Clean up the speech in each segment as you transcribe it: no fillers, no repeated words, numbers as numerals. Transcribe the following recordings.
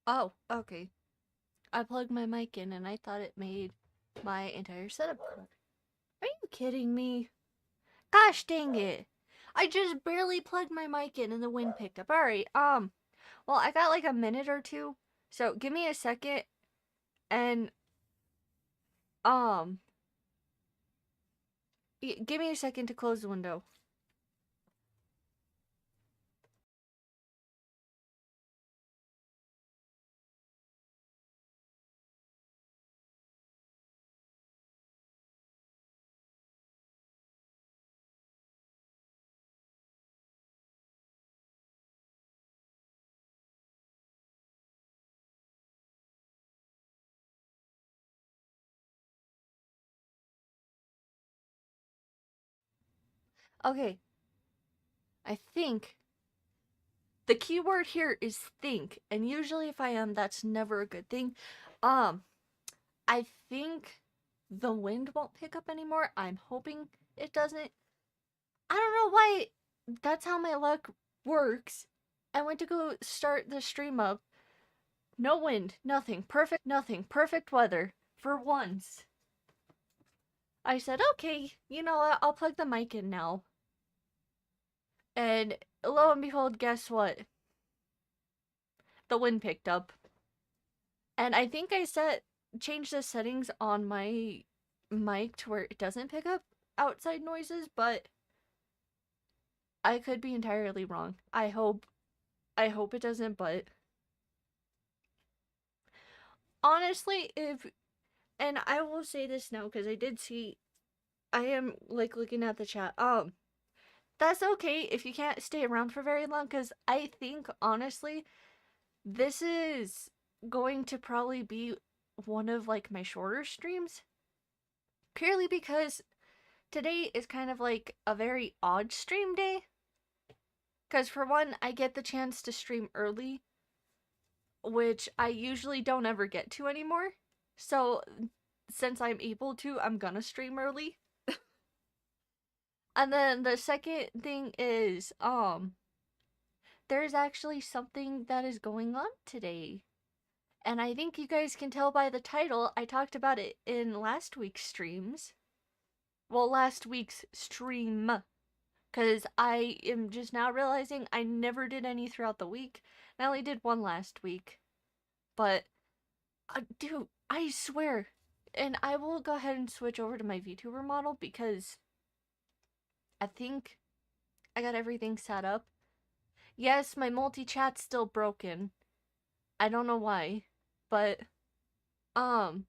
Oh, okay. I plugged my mic in and I thought it made my entire setup correct. Are you kidding me? Gosh dang it. I just barely plugged my mic in and the wind picked up. Alright, well, I got like a minute or two. So give me a second and, um, give me a second to close the window. Okay, I think the key word here is think, and usually if I am, that's never a good thing. Um, I think the wind won't pick up anymore. I'm hoping it doesn't. I don't know why that's how my luck works. I went to go start the stream up. No wind, nothing, perfect weather for once. I said, okay, you know what, I'll plug the mic in now. And lo and behold, guess what? The wind picked up. And I think I changed the settings on my mic to where it doesn't pick up outside noises, but I could be entirely wrong. I hope it doesn't, but honestly, if and I will say this now because I did see I am like looking at the chat. That's okay if you can't stay around for very long cuz I think honestly this is going to probably be one of like my shorter streams purely because today is kind of like a very odd stream day. Because for one, I get the chance to stream early, which I usually don't ever get to anymore. So, since I'm able to, I'm gonna stream early. And then the second thing is, there's actually something that is going on today. And I think you guys can tell by the title, I talked about it in last week's streams. Well, last week's stream. Because I am just now realizing I never did any throughout the week. I only did one last week. But, dude, I swear. And I will go ahead and switch over to my VTuber model because I think I got everything set up. Yes, my multi-chat's still broken. I don't know why. But, um,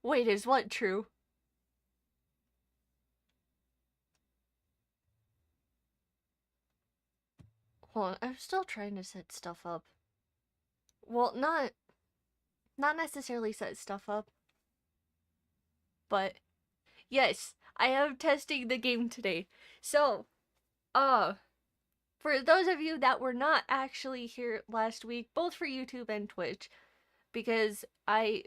wait, is what true? Hold on, I'm still trying to set stuff up. Well, not necessarily set stuff up, but yes, I am testing the game today. So, uh, for those of you that were not actually here last week, both for YouTube and Twitch, because I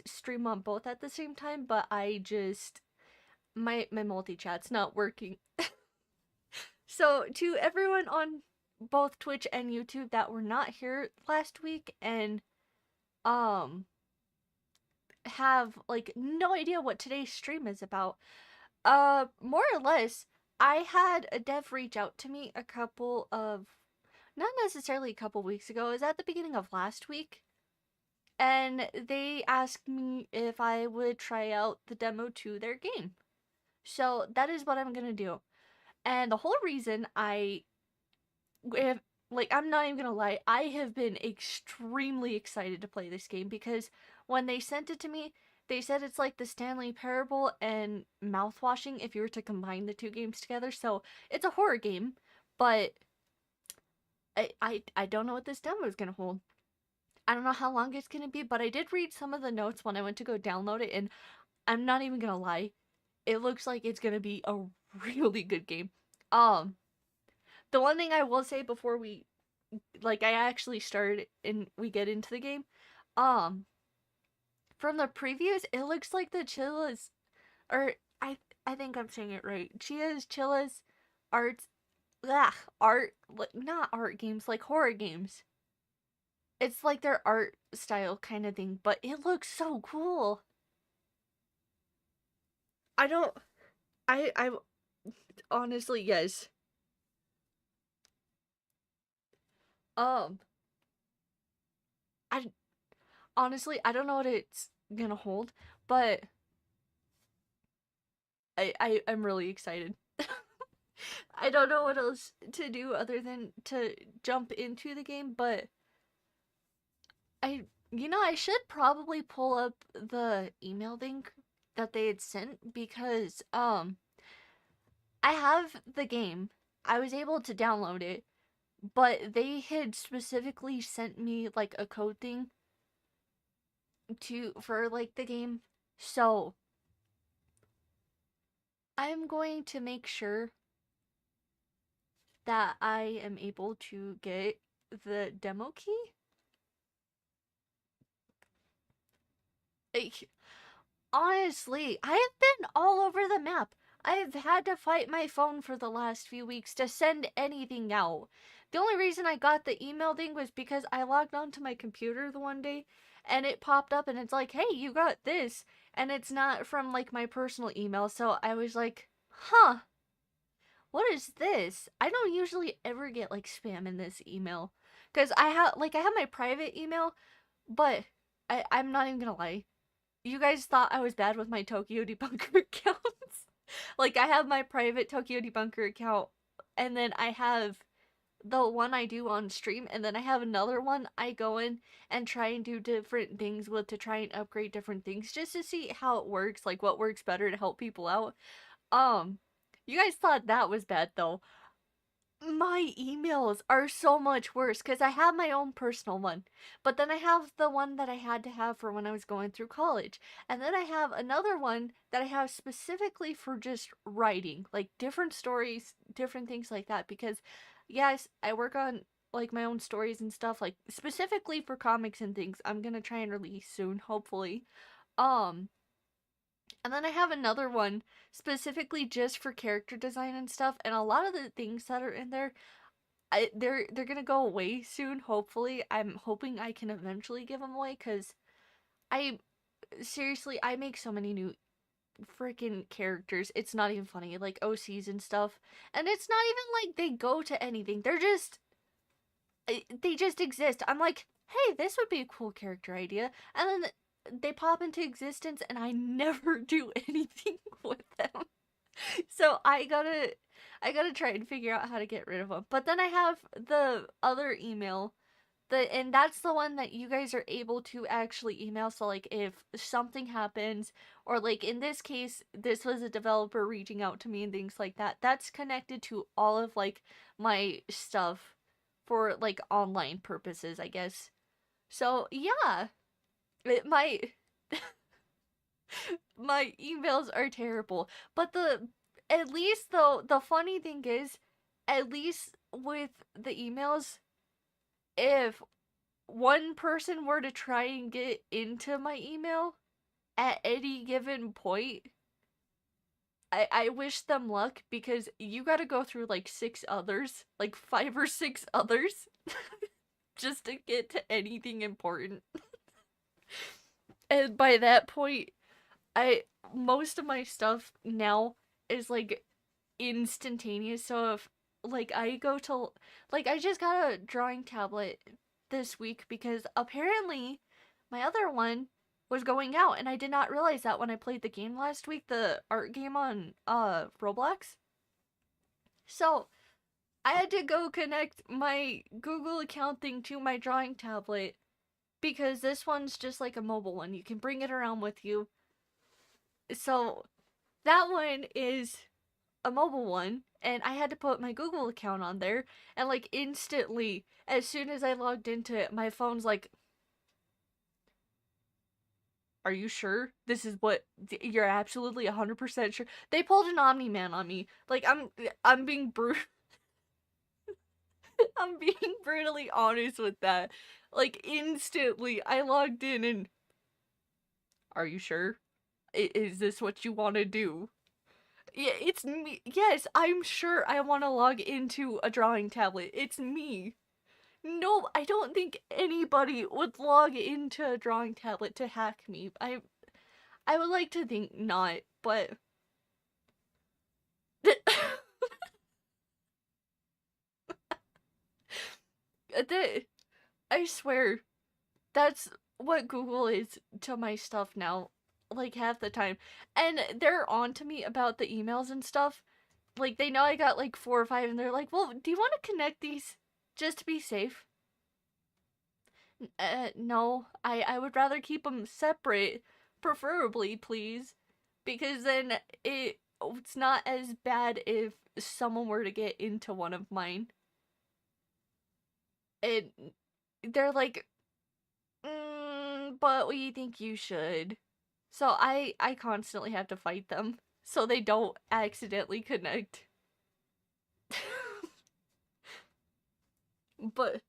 stream on both at the same time, but I just my multi-chat's not working. So, to everyone on both Twitch and YouTube that were not here last week and um have like no idea what today's stream is about. More or less, I had a dev reach out to me a couple of not necessarily a couple weeks ago, it was at the beginning of last week. And they asked me if I would try out the demo to their game. So that is what I'm gonna do. And the whole reason if, I'm not even gonna lie, I have been extremely excited to play this game because when they sent it to me, they said it's like the Stanley Parable and Mouthwashing if you were to combine the two games together. So it's a horror game, but I don't know what this demo is gonna hold. I don't know how long it's gonna be, but I did read some of the notes when I went to go download it, and I'm not even gonna lie, it looks like it's gonna be a really good game. Um, the one thing I will say before I actually start and we get into the game, um, from the previews, it looks like the Chilla's, or I think I'm saying it right. Chilla's Arts art, like, not art games, like horror games. It's like their art style kind of thing, but it looks so cool. I don't, I honestly, yes. Um, I honestly, I don't know what it's gonna hold, but I'm really excited. I don't know what else to do other than to jump into the game, but I should probably pull up the email link that they had sent because I have the game. I was able to download it, but they had specifically sent me like a code thing to for like the game. So, I'm going to make sure that I am able to get the demo key. Like, honestly, I have been all over the map. I have had to fight my phone for the last few weeks to send anything out. The only reason I got the email thing was because I logged onto my computer the one day and it popped up and it's like, hey, you got this. And it's not from like my personal email. So I was like, huh, what is this? I don't usually ever get like spam in this email. Because I have my private email, but I'm not even gonna lie. You guys thought I was bad with my Tokyo Debunker accounts. Like, I have my private Tokyo Debunker account, and then I have the one I do on stream, and then I have another one I go in and try and do different things with to try and upgrade different things just to see how it works, like what works better to help people out. Um, you guys thought that was bad though. My emails are so much worse because I have my own personal one, but then I have the one that I had to have for when I was going through college, and then I have another one that I have specifically for just writing, like different stories, different things like that. Because, yes, I work on like my own stories and stuff, like specifically for comics and things. I'm gonna try and release soon, hopefully. Um, and then I have another one specifically just for character design and stuff, and a lot of the things that are in there they're gonna go away soon. Hopefully, I'm hoping I can eventually give them away because I seriously I make so many new freaking characters. It's not even funny, like OCs and stuff, and it's not even like they go to anything. They just exist. I'm like, hey, this would be a cool character idea, and then they pop into existence, and I never do anything with them. So I gotta try and figure out how to get rid of them. But then I have the other email, and that's the one that you guys are able to actually email. So like if something happens, or like in this case, this was a developer reaching out to me and things like that. That's connected to all of like my stuff for like online purposes, I guess. So yeah, my my emails are terrible. But the at least though the funny thing is, at least with the emails, if one person were to try and get into my email at any given point, I wish them luck because you gotta go through like six others, like five or six others, just to get to anything important. And by that point, I most of my stuff now is like instantaneous. So if like I go to like I just got a drawing tablet this week because apparently my other one was going out and I did not realize that when I played the game last week, the art game on Roblox. So I had to go connect my Google account thing to my drawing tablet because this one's just like a mobile one. You can bring it around with you. So that one is a mobile one, and I had to put my Google account on there, and like instantly, as soon as I logged into it, my phone's like, "Are you sure this is what you're absolutely 100% sure?" They pulled an Omni Man on me. Like I'm being I'm being brutally honest with that. Like instantly, I logged in and, "Are you sure? Is this what you want to do?" Yeah, it's me. Yes, I'm sure I want to log into a drawing tablet. It's me. No, I don't think anybody would log into a drawing tablet to hack me. I would like to think not, but the I swear that's what Google is to my stuff now, like half the time. And they're on to me about the emails and stuff. Like they know I got like 4 or 5 and they're like, "Well, do you want to connect these just to be safe?" No. I would rather keep them separate, preferably, please, because then it's not as bad if someone were to get into one of mine. And they're like, but we think you should. So I constantly have to fight them so they don't accidentally connect. But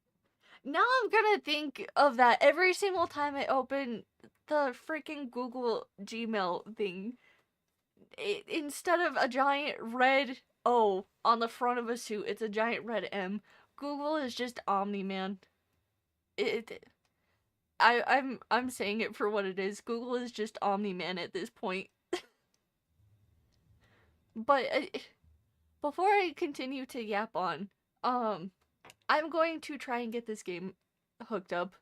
now I'm gonna think of that every single time I open the freaking Google Gmail thing. Instead of a giant red O on the front of a suit, it's a giant red M. Google is just Omni Man. It I'm saying it for what it is. Google is just Omni Man at this point. But before I continue to yap on, I'm going to try and get this game hooked up.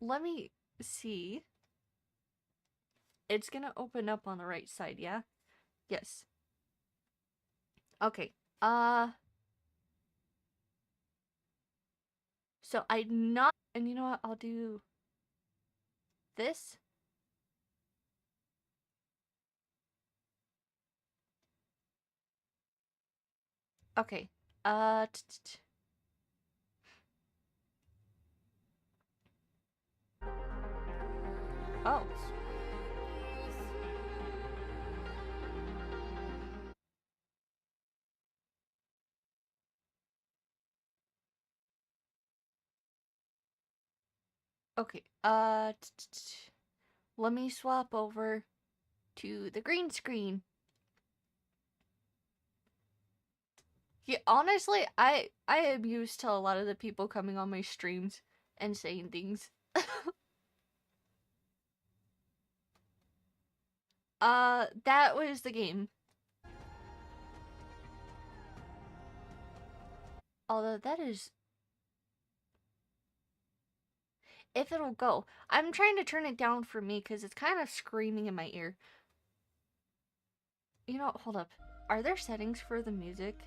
Let me see. It's gonna open up on the right side, yeah? Yes. Okay. So I'm not, and you know what? I'll do this. Okay. Uh. Oh. Okay. Let me swap over to the green screen. Yeah, honestly, I am used to a lot of the people coming on my streams and saying things. That was the game. Although that is, if it'll go. I'm trying to turn it down for me because it's kind of screaming in my ear. You know, hold up. Are there settings for the music?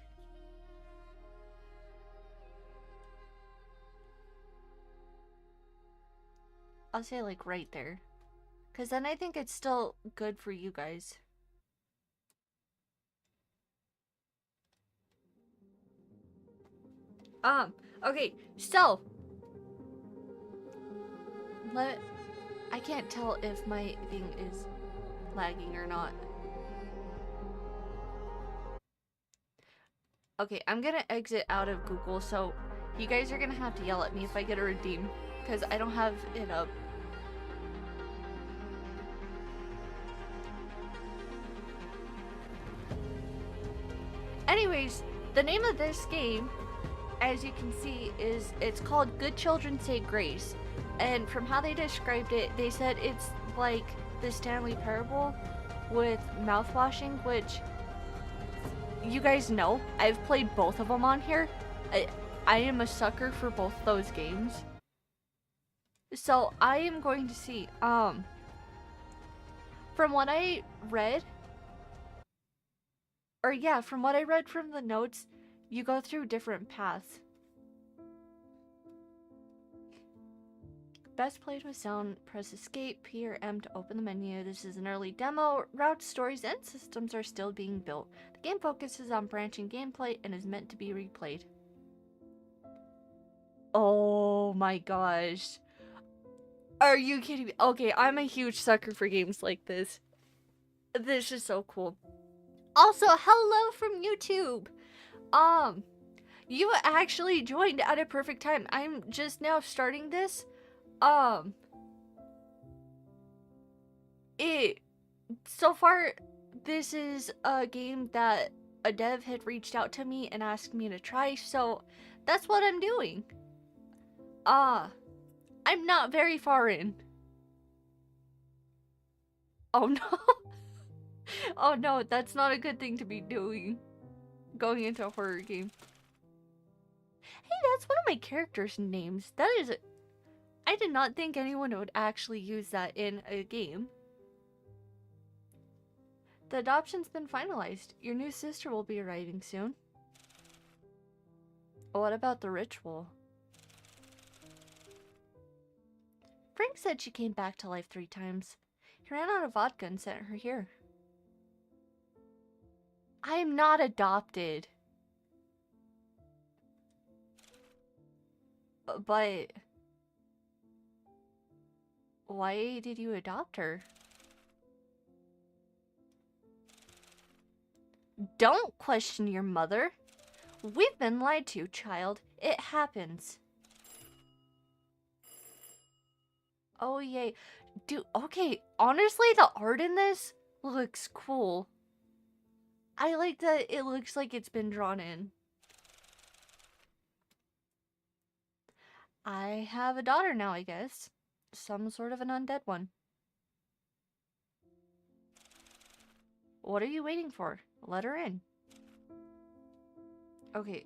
I'll say like right there. Because then I think it's still good for you guys. Okay, so I can't tell if my thing is lagging or not. Okay, I'm gonna exit out of Google, so you guys are gonna have to yell at me if I get a redeem, because I don't have it up. Anyways, the name of this game, as you can see, it's called Good Children Say Grace. And from how they described it, they said it's like the Stanley Parable with mouthwashing, which you guys know. I've played both of them on here. I am a sucker for both those games. So I am going to see, from what I read, or yeah, from what I read from the notes, you go through different paths. Best played with sound, press escape, P or M to open the menu. This is an early demo. Routes, stories, and systems are still being built. The game focuses on branching gameplay and is meant to be replayed. Oh my gosh. Are you kidding me? Okay, I'm a huge sucker for games like this. This is so cool. Also, hello from YouTube. You actually joined at a perfect time. I'm just now starting this. It so far, this is a game that a dev had reached out to me and asked me to try, so that's what I'm doing. I'm not very far in. Oh no. Oh no, that's not a good thing to be doing. Going into a horror game. Hey, that's one of my characters' names. That is... I did not think anyone would actually use that in a game. The adoption's been finalized. Your new sister will be arriving soon. What about the ritual? Frank said she came back to life 3 times. He ran out of vodka and sent her here. I am not adopted. But... why did you adopt her? Don't question your mother. We've been lied to, child. It happens. Oh, yay. Dude, okay, honestly, the art in this looks cool. I like that it looks like it's been drawn in. I have a daughter now, I guess. Some sort of an undead one. What are you waiting for? Let her in. Okay,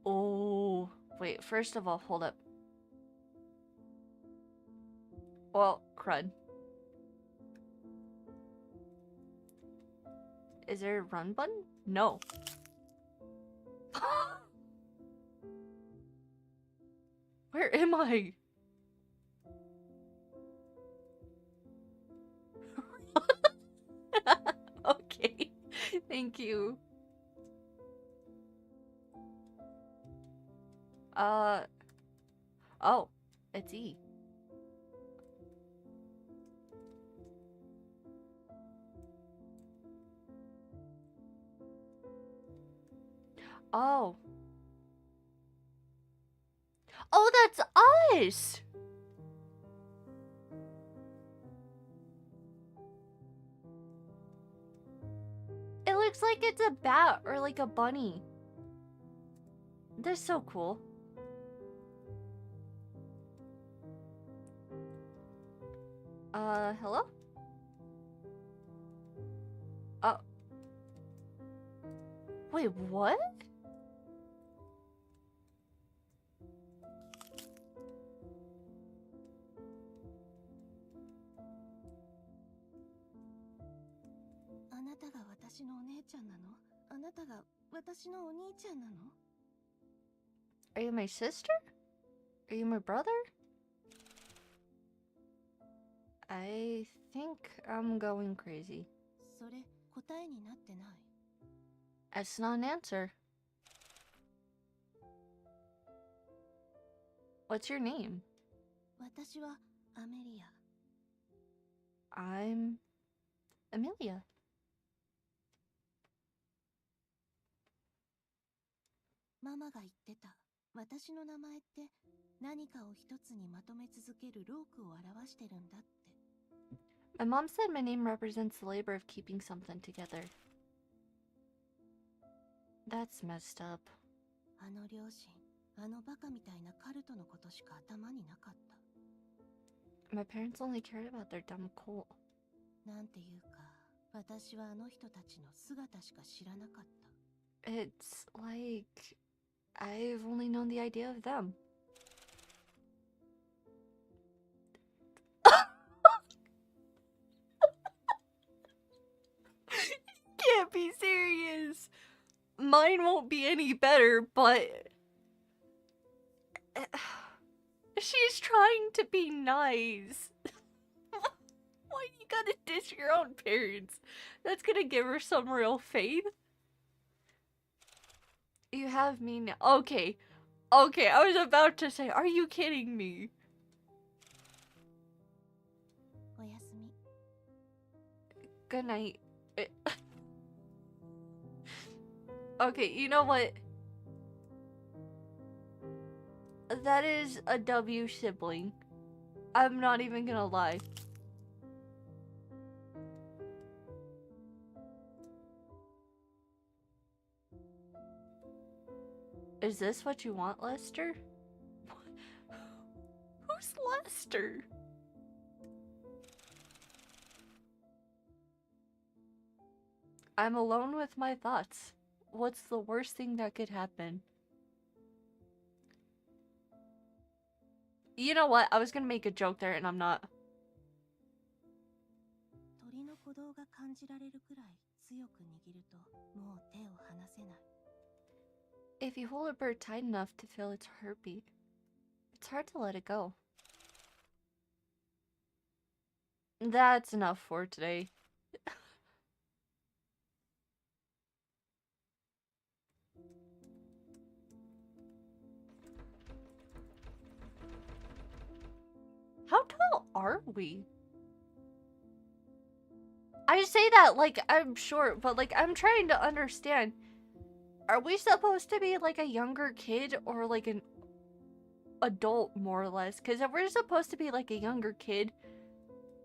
oh, wait, first of all, hold up. Well, crud. Is there a run button? No. Where am I? Okay. Thank you. Oh, it's E. Oh. Oh, that's us! It looks like it's a bat or like a bunny. They're so cool. Hello? Oh. Wait, what? Are you my sister? Are you my brother? I think I'm going crazy. That's not an answer. What's your name? I'm Amelia. My mom said my name represents the labor of keeping something together. That's messed up. My parents only cared about their dumb cult. It's like I've only known the idea of them. Can't be serious. Mine won't be any better, but she's trying to be nice. Why you gotta diss your own parents? That's gonna give her some real faith. You have me now. Okay. Okay, I was about to say, are you kidding me? Good night. Okay, you know what? That is a W sibling. I'm not even gonna lie. Is this what you want, Lester? Who's Lester? I'm alone with my thoughts. What's the worst thing that could happen? You know what? I was gonna make a joke there and I'm not. If you hold a bird tight enough to feel its heartbeat, it's hard to let it go. That's enough for today. How tall are we? I say that like I'm short, but like I'm trying to understand. Are we supposed to be like a younger kid or like an adult, more or less? Because if we're supposed to be like a younger kid,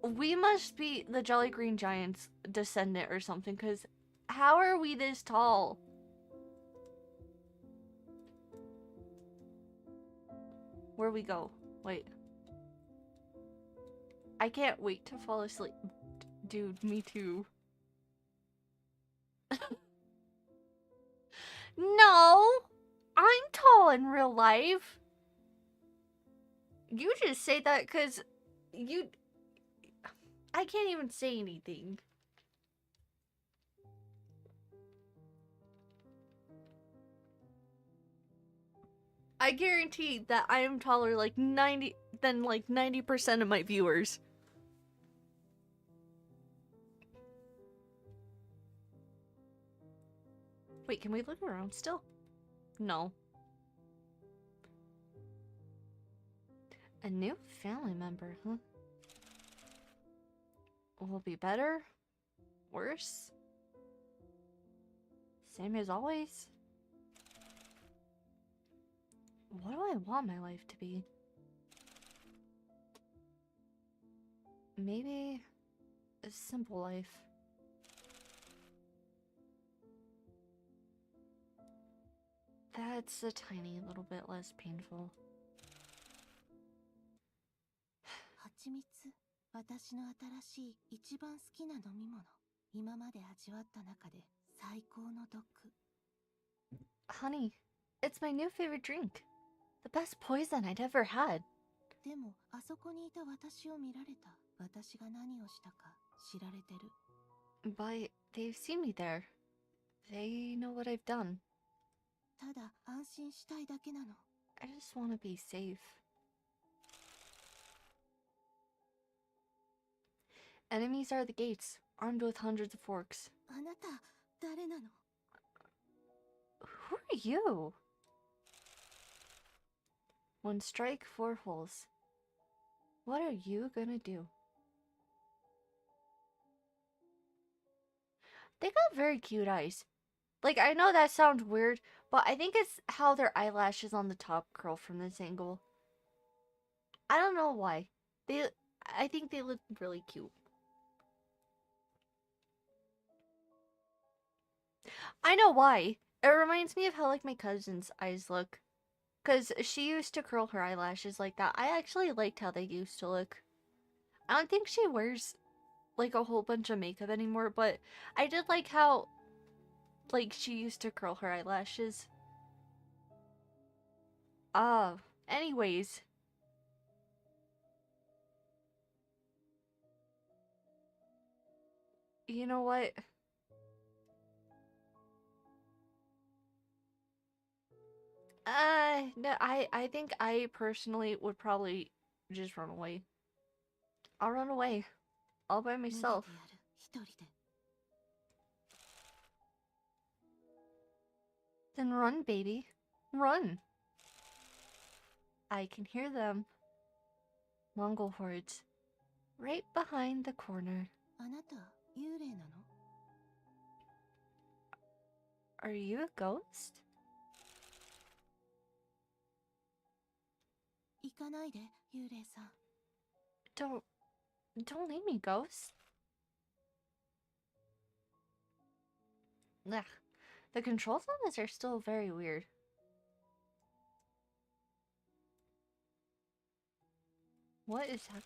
we must be the Jolly Green Giant's descendant or something, because how are we this tall? Where we go? Wait. I can't wait to fall asleep. Dude, me too. No! I'm tall in real life. You just say that because you... I can't even say anything. I guarantee that I am taller like 90% of my viewers. Wait, can we look around still? No. A new family member, huh? Will be better? Worse? Same as always? What do I want my life to be? Maybe a simple life. That's a tiny little bit less painful. 蜂蜜、私の新しい一番好きな飲み物。今まで味わった中で最高の毒。Honey, it's my new favorite drink. The best poison I'd ever had. でも、あそこにいた私を見られた。私が何をしたか知られてる。But they've seen me there. They know what I've done. ただ安心したいだけなの。I just want to be safe. Enemies are the gates, armed with hundreds of forks. あなた、誰なの？ Who are you? One strike, four holes. What are you gonna do? They got very cute eyes. Like, I know that sounds weird, but I think it's how their eyelashes on the top curl from this angle. I don't know why. I think they look really cute. I know why. It reminds me of how, like, my cousin's eyes look. Because she used to curl her eyelashes like that. I actually liked how they used to look. I don't think she wears, like, a whole bunch of makeup anymore, but I did like how, like, she used to curl her eyelashes. Anyways. You know what? No, I think I personally would probably just run away. I'll run away. All by myself. 逃げてやる、一人で。Then run, baby. Run. I can hear them. Mongol hordes. Right behind the corner. あなた、幽霊なの？ Are you a ghost? 行かないで、幽霊さん。Don't leave me, ghost. Ugh. The controls on this are still very weird. What is that?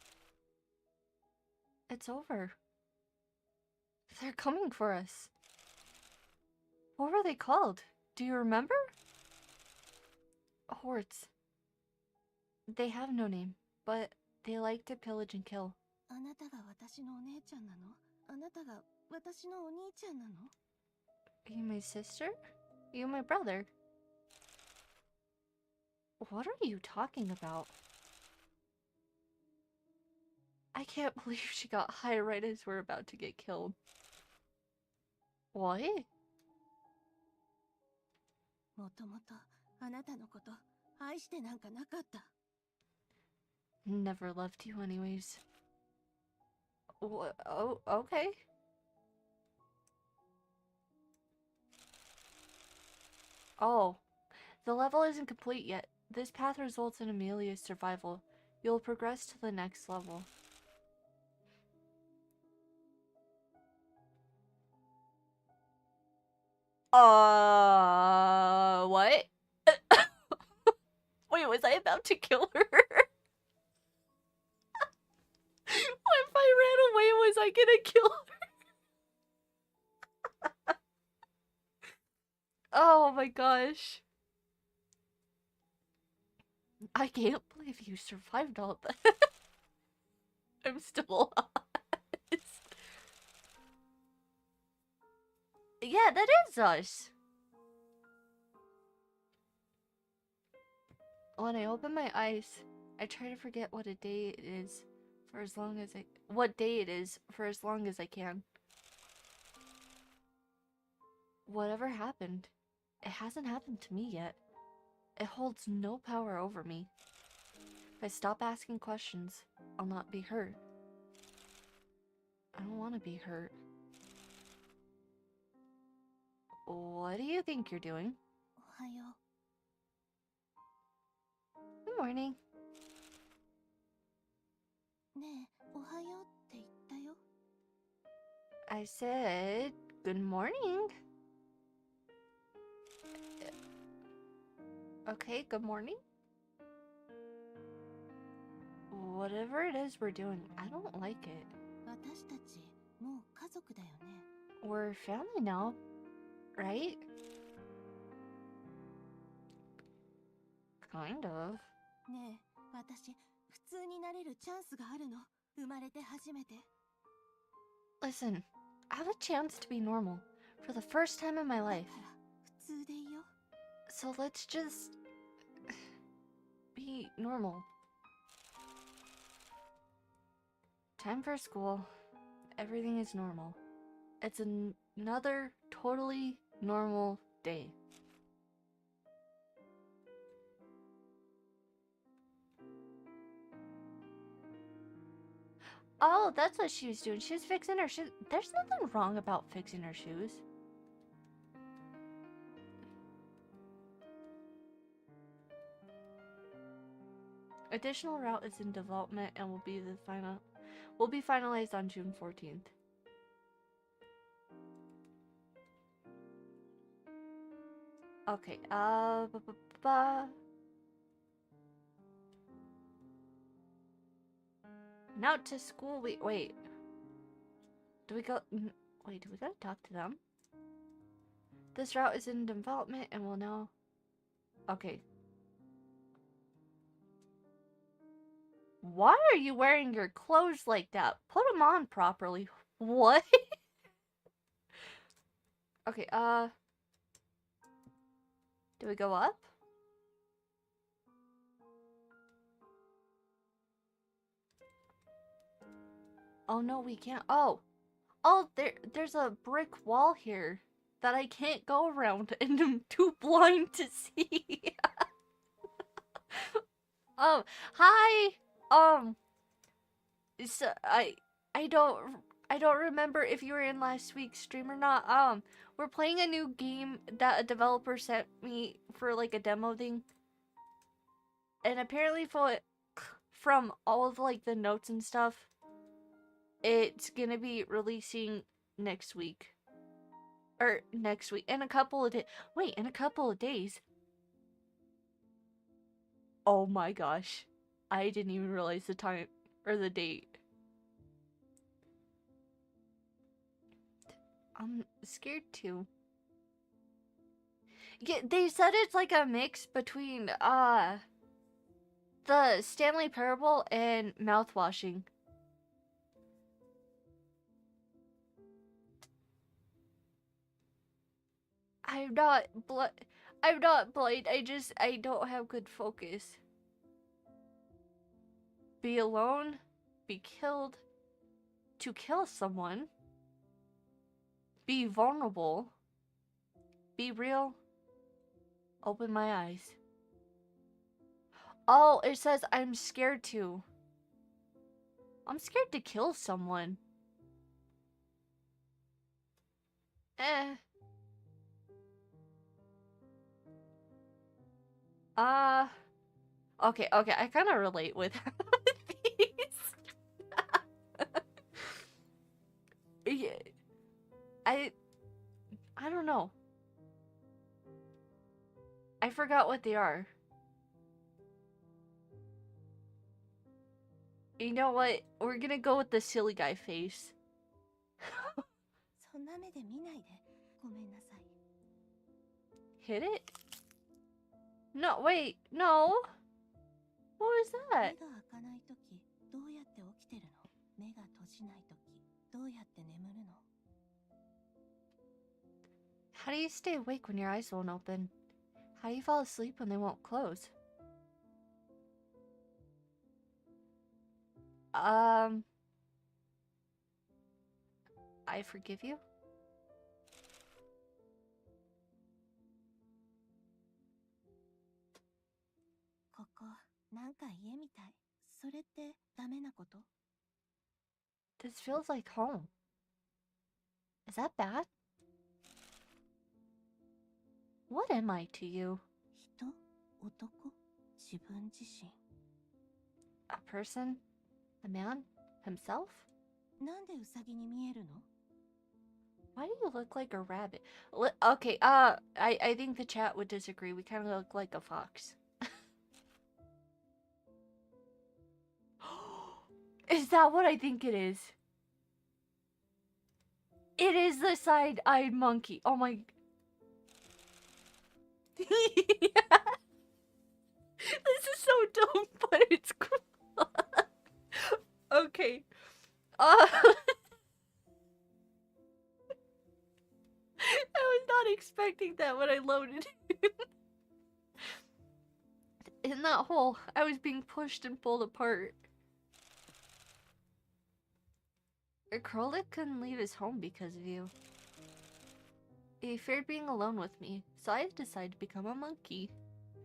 It's over. They're coming for us. What were they called? Do you remember? Hordes. They have no name, but they like to pillage and kill. あなたが私のお姉ちゃんなの？あなたが私のお兄ちゃんなの？ You my sister? You my brother? What are you talking about? I can't believe she got high right as we're about to get killed. What? もともとあなたのこと愛してなんかなかった。 Never loved you anyways. What? Oh, okay. Oh, the level isn't complete yet. This path results in Amelia's survival. You'll progress to the next level. What? Wait, was I about to kill her? If I ran away, was I gonna kill her? Oh my gosh. I can't believe you survived all that. I'm still alive. Yeah, that is us. When I open my eyes, I try to forget what day it is for as long as I can. Whatever happened, it hasn't happened to me yet. It holds no power over me. If I stop asking questions, I'll not be hurt. I don't want to be hurt. What do you think you're doing? おはよ Good morning. う。ねえ、おはようって言ったよ。 I said good morning. Okay, good morning. Whatever it is we're doing, I don't like it. 私たちもう家族だよね。 We're family now, right? Kind of. ねえ、私普通になれるチャンスがあるの。生まれて初めて。 Listen, I have a chance to be normal for the first time in my だ life. から普通でいいよ。 So let's just be normal. Time for school. Everything is normal. It's another totally normal day. Oh, that's what she was doing. She was fixing her shoes. There's nothing wrong about fixing her shoes. Additional route is in development and will be finalized on June 14th. Okay, now to school wait. Do we gotta talk to them? This route is in development and will now... Okay. Why are you wearing your clothes like that? Put them on properly. What? Okay, do we go up? Oh no, we can't. Oh, there's a brick wall here that I can't go around and I'm too blind to see. Oh, hi. So I don't remember if you were in last week's stream or not. We're playing a new game that a developer sent me for like a demo thing. And apparently from all of like the notes and stuff, it's gonna be releasing next week. Or next week. In a couple of days. Wait, in a couple of days. Oh my gosh. I didn't even realize the time or the date. I'm scared too. Yeah, they said it's like a mix between the Stanley Parable and mouthwashing. I'm not I'm not blind. I don't have good focus. Be alone, be killed, to kill someone, be vulnerable, be real, open my eyes. Oh, it says I'm scared to. I'm scared to kill someone. Eh. Okay, I kind of relate with these. Yeah, I don't know. I forgot what they are. You know what? We're gonna go with the silly guy face. そんな目で見ないで。ごめんなさい。 Hit it? No, wait, no. What was 目 that? が開かないとき、どうやって起きてるの？目が閉じないとき、どうやって眠るの？ How do you stay awake when your eyes won't open? How do you fall asleep when they won't close? I forgive you? ここ、なんか家みたい。それってダメなこと？ This feels like home. Is that bad? What am I to you? 人？男？自分自身。 A person? A man? Himself? なんでウサギに見えるの？ Why do you look like a rabbit? Okay, I think the chat would disagree. We kind of look like a fox. Is that what I think it is? It is the side-eyed monkey. Oh my... Yeah. This is so dumb, but it's cool. Okay. I was not expecting that when I loaded it. In that hole, I was being pushed and pulled apart. Krolik couldn't leave his home because of you. He feared being alone with me, so I decided to become a monkey.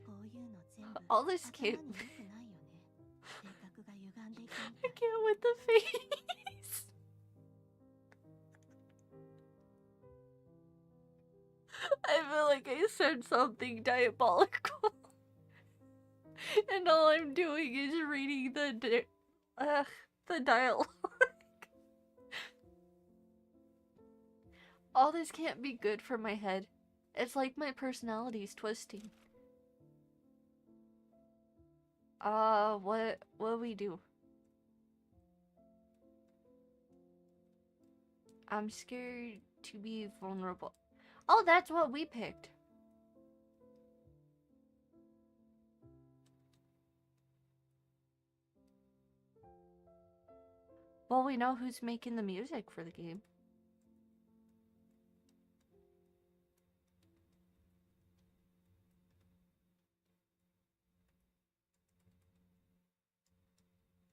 こういうの全部 All this 頭に can't... 良くないよね。性格が歪んでいくみ I たい。 can't with the face. I feel like I said something diabolical. And all I'm doing is reading the dialogue. All this can't be good for my head. It's like my personality's twisting. What do we do? I'm scared to be vulnerable. Oh, that's what we picked. Well, we know who's making the music for the game.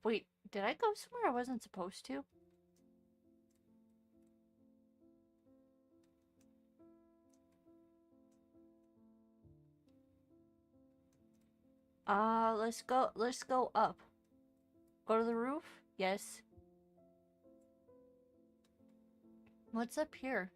Wait, did I go somewhere I wasn't supposed to? Let's go up. Go to the roof? Yes. What's up here?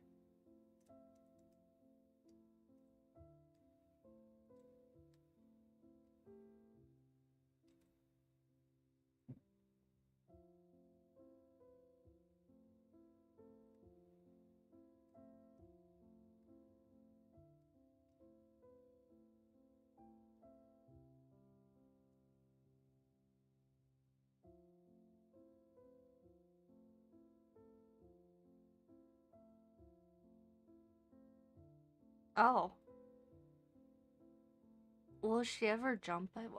Oh. Will she ever jump? 今日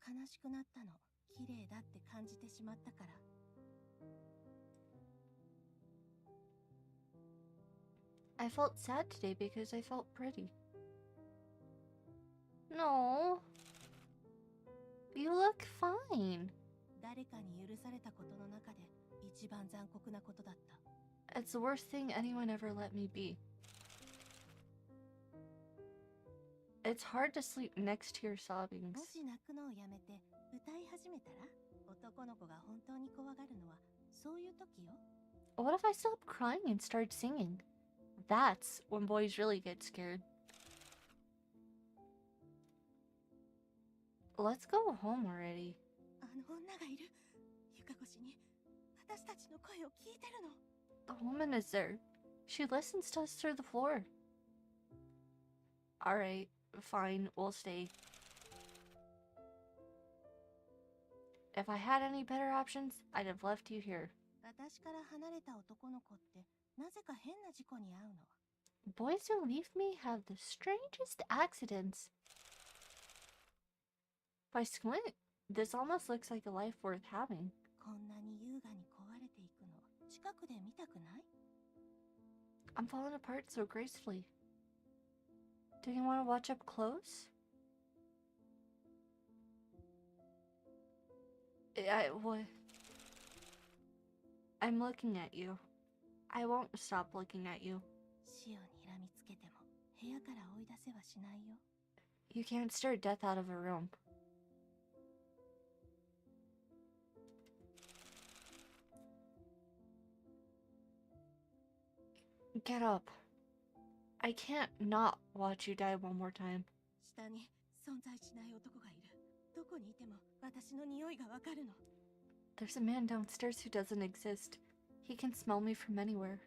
悲しくなったの。綺麗だって感じてしまったから。I felt sad today because I felt pretty. No. You look fine. 誰かに許されたことの中で一番残酷なことだった。It's the worst thing anyone ever let me be. It's hard to sleep next to your sobbings. もし泣くのをやめて歌い始めたら、男の子が本当に怖がるのはそういう時よ。What if I stop crying and start singing? That's when boys really get scared. Let's go home already. あの女がいる。床越しに私たちの声を聞いてるの。The woman is there. She listens to us through the floor. Alright, fine, we'll stay. If I had any better options, I'd have left you here. 私から離れた男の子ってなぜか変な事故に遭うの。Boys who leave me have the strangest accidents. If I squint, this almost looks like a life worth having. こんなに優雅に壊れていくの近くで見たくない？ I'm falling apart so gracefully. Do you want to watch up close? What? I'm looking at you. I won't stop looking at you. 死を睨みつけても部屋から追い出せはしないよ。You can't stare death out of a room. Get up. I can't not watch you die one more time. 下に存在しない男がいる。どこにいても私の匂いがわかるの。There's a man downstairs who doesn't exist. He can smell me from anywhere.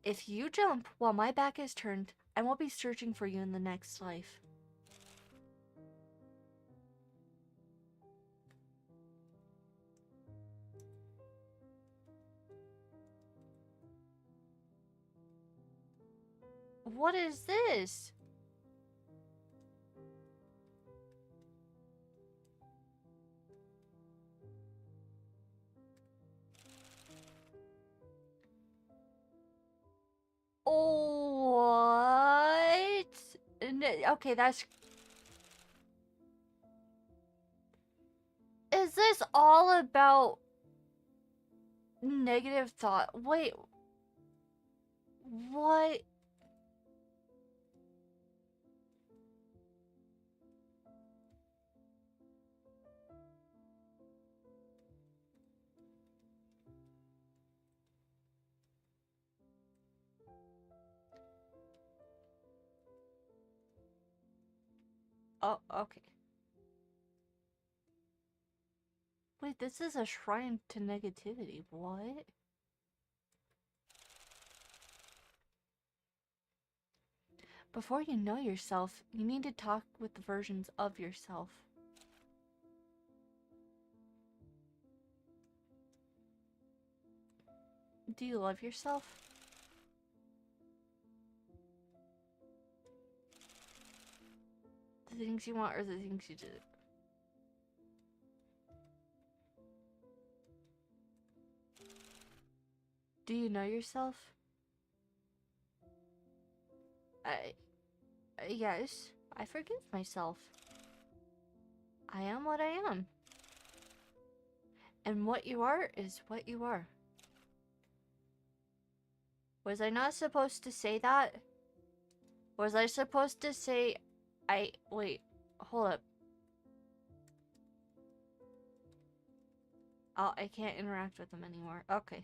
If you jump while my back is turned, I won't be searching for you in the next life. What is this? What? Okay, that's... Is this all about negative thought? Wait. What? Oh, okay. Wait, this is a shrine to negativity. What? Before you know yourself, you need to talk with the versions of yourself. Do you love yourself? The things you want or the things you did? Do you know yourself? Yes, I forgive myself. I am what I am. And what you are is what you are. Was I not supposed to say that? Was I supposed to say... Wait, hold up. Oh, I can't interact with them anymore. Okay.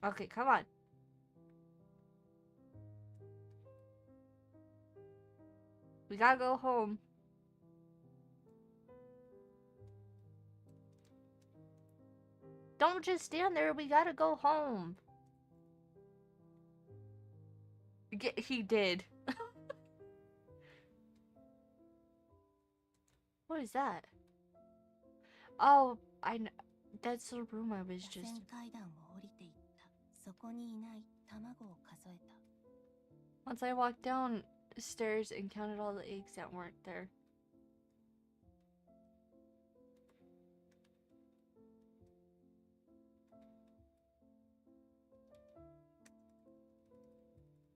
Okay, come on. We gotta go home. Don't just stand there. We gotta go home. He did. What is that? Oh, That's the room I was 螺 just 旋階段を降りていった。そこにいない卵を数えた。 Once I walked down the stairs and counted all the eggs that weren't there.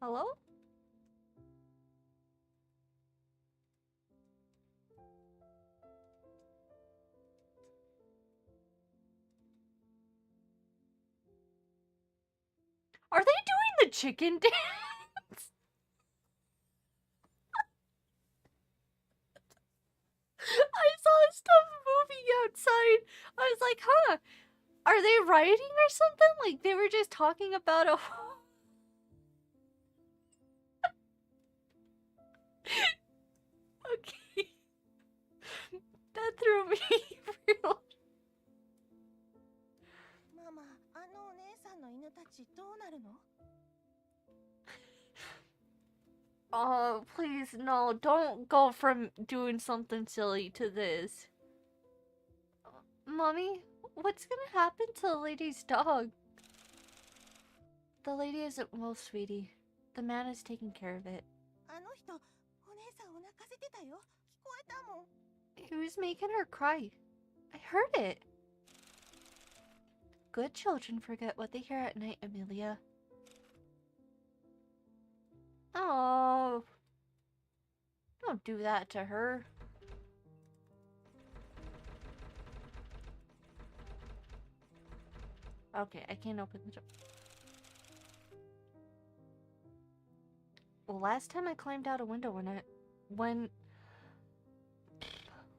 Hello? Are they doing the chicken dance? I saw stuff moving outside. I was like, huh, are they rioting or something? Like they were just talking about a... Okay. That threw me real. ママ、あのお姉さんの犬たちどうなるの？ Oh, please, no, don't go from doing something silly to this. Mommy, what's gonna happen to the lady's dog? The lady isn't well, sweetie. The man is taking care of it. あの人、お姉さんを泣かせてたよ。聞こえたもん。 He was making her cry. I heard it. Good children forget what they hear at night, Amelia. Oh. Don't do that to her. Okay, I can't open the door. Well, last time I climbed out a window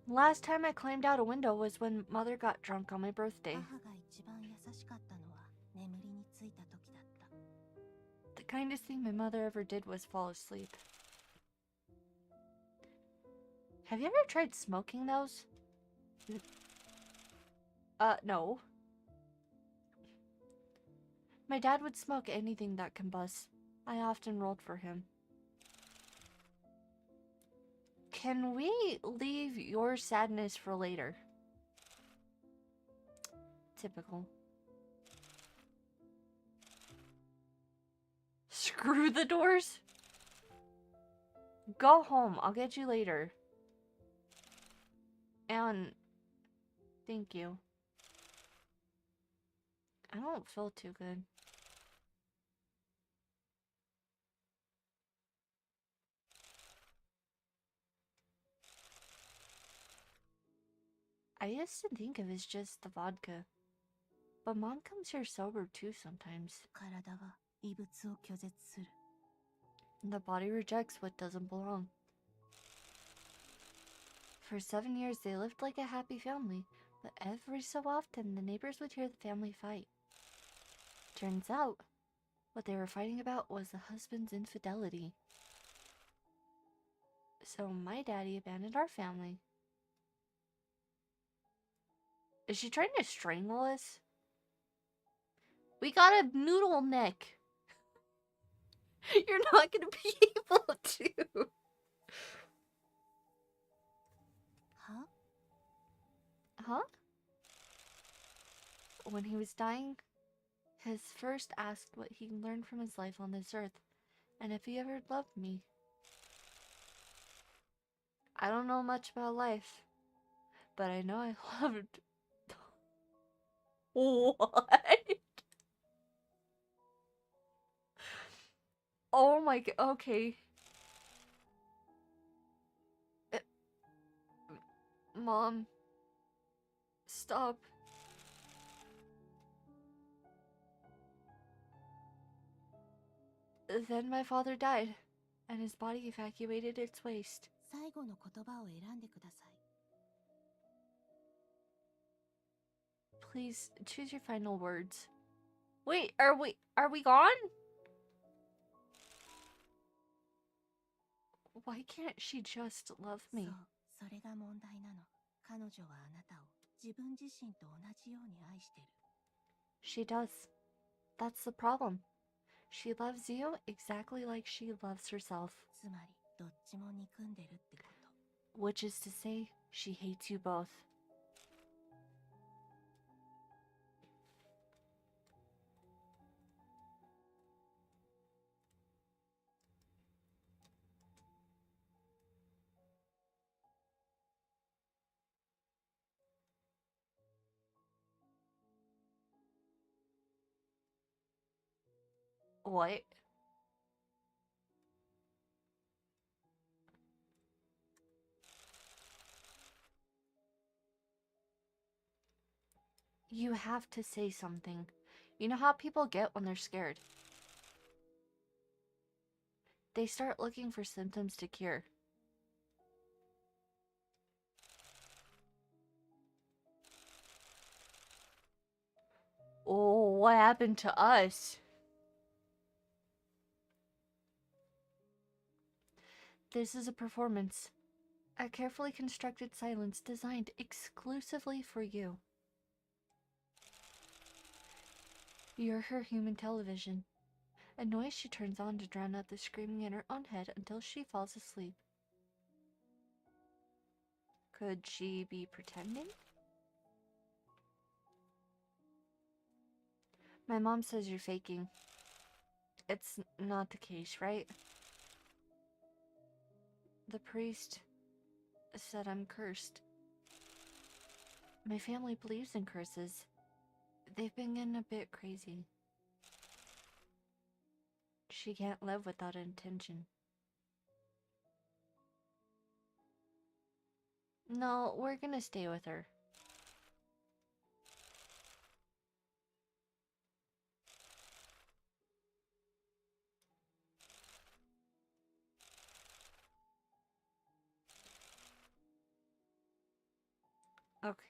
Last time I climbed out a window was when Mother got drunk on my birthday. 母が一番優しかったのは眠りについた時だった。 The kindest thing my mother ever did was fall asleep. Have you ever tried smoking those? No. My dad would smoke anything that combusts. I often rolled for him. Can we leave your sadness for later? Typical. Screw the doors? Go home. I'll get you later. And thank you. I don't feel too good. I used to think it was just the vodka. But Mom comes here sober too sometimes. 体は異物を拒絶する。 The body rejects what doesn't belong. For 7 years, they lived like a happy family, but every so often, the neighbors would hear the family fight. Turns out, what they were fighting about was the husband's infidelity. So my daddy abandoned our family. Is she trying to strangle us? We got a noodle neck. You're not gonna be able to. Huh? Huh? When he was dying, his first asked what he learned from his life on this earth, and if he ever loved me. I don't know much about life, but I know I loved... What? Oh my god, okay. Mom. Stop. Then my father died, and his body evacuated its waste. 最後の言葉を選んでください。 Please choose your final words. Wait, are we gone? Why can't she just love そう me?、それが問題なの。彼女はあなたを自分自身と同じように愛してる。 She does. That's the problem. She loves you exactly like she loves herself. つまり、どっちも憎んでるってこと。 Which is to say, she hates you both. What? You have to say something. You know how people get when they're scared? They start looking for symptoms to cure. Oh, what happened to us? This is a performance. A carefully constructed silence designed exclusively for you. You're her human television. A noise she turns on to drown out the screaming in her own head until she falls asleep. Could she be pretending? My mom says you're faking. It's not the case, right? The priest said I'm cursed. My family believes in curses. They've been getting a bit crazy. She can't live without intention. No, we're gonna stay with her. Okay,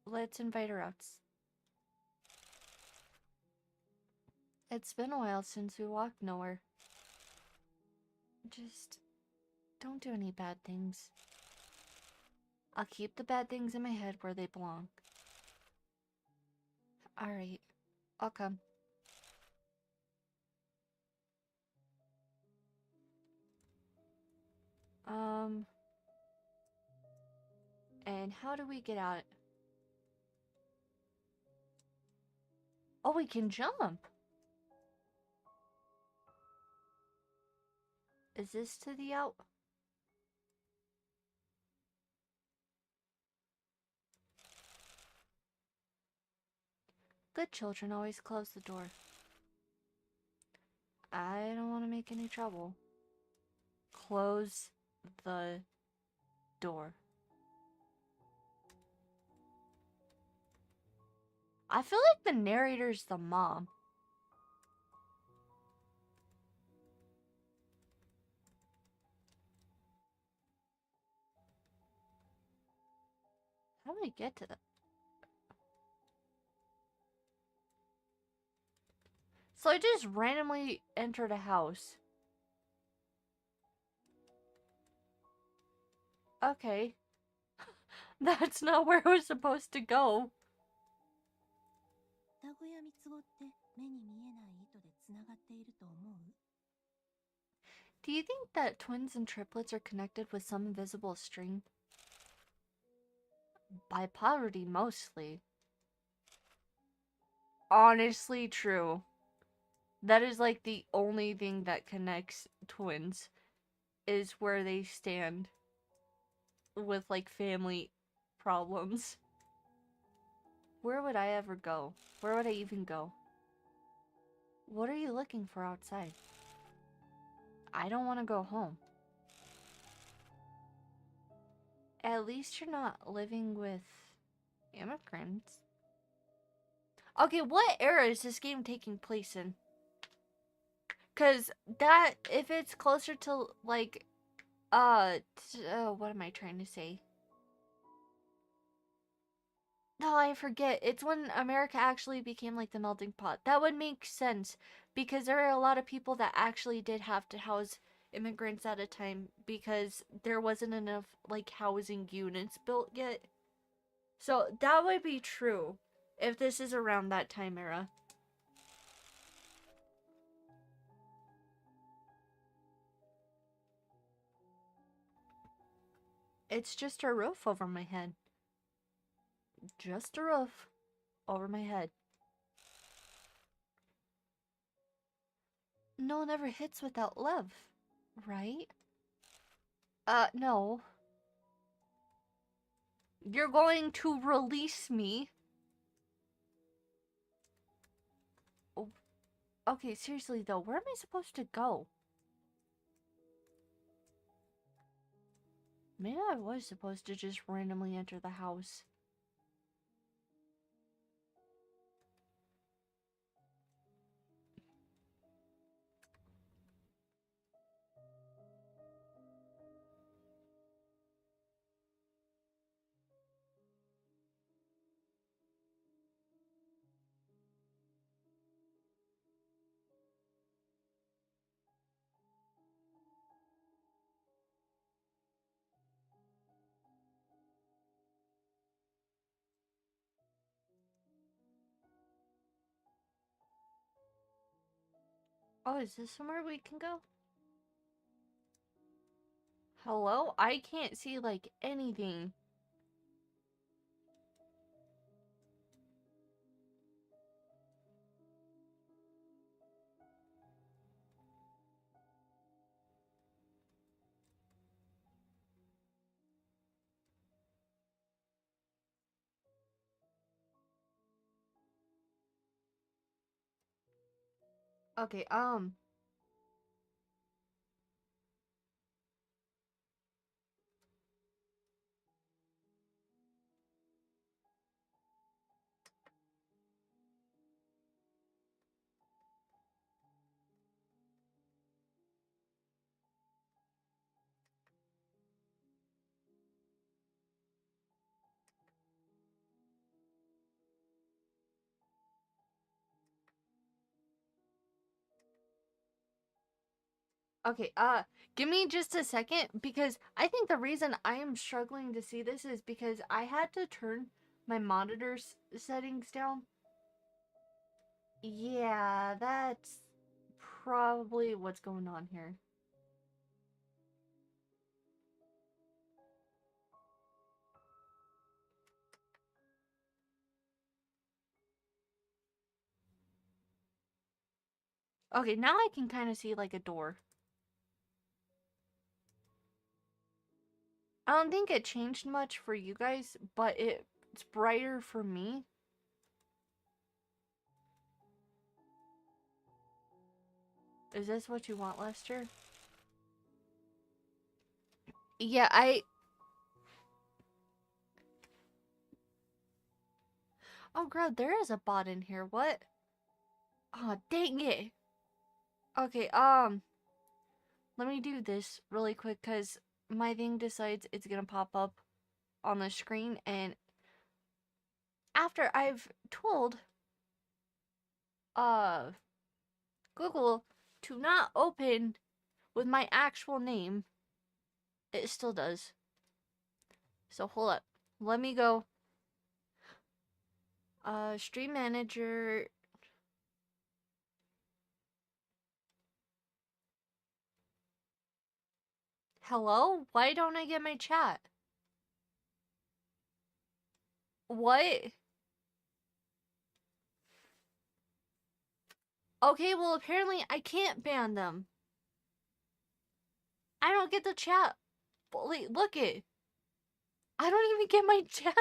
let's invite her out. It's been a while since we walked nowhere. Just don't do any bad things. I'll keep the bad things in my head where they belong. Alright, I'll come. And how do we get out? Oh, we can jump! Is this to the out? Good children always close the door. I don't want to make any trouble. Close the door. I feel like the narrator's the mom. How do I get to that? So I just randomly entered a house. Okay. That's not where I was supposed to go. 双子や三つ子って目に見えない糸でつながっていると思う？ Do you think that twins and triplets are connected with some invisible string? By poverty, mostly. Honestly, true. That is like the only thing that connects twins, is where they stand with like family problems. Where would I ever go? Where would I even go? What are you looking for outside? I don't want to go home. At least you're not living with immigrants. Okay, what era is this game taking place in? Because that, if it's closer to, like, what am I trying to say? No, I forget. It's when America actually became, like, the melting pot. That would make sense, because there are a lot of people that actually did have to house immigrants at a time, because there wasn't enough, like, housing units built yet. So, that would be true, if this is around that time era. It's just a roof over my head. Just a roof over my head. No one ever hits without love, right? No. You're going to release me. Oh. Okay, seriously though, where am I supposed to go? Maybe I was supposed to just randomly enter the house. Oh, is this somewhere we can go? Hello? I can't see, like, anything. Okay, okay, give me just a second because I think the reason I am struggling to see this is because I had to turn my monitor's settings down. Yeah, that's probably what's going on here. Okay, now I can kind of see like a door. I don't think it changed much for you guys, but it's brighter for me. Is this what you want, Lester? Yeah, Oh, God, there is a bot in here. What? Oh, dang it. Okay, let me do this really quick because my thing decides it's gonna pop up on the screen, and after I've told uh Google to not open with my actual name, it still does. So hold up. Let me go. Stream manager. Hello? Why don't I get my chat? What? Okay, well apparently I can't ban them. I don't get the chat. Wait, look it. I don't even get my chat.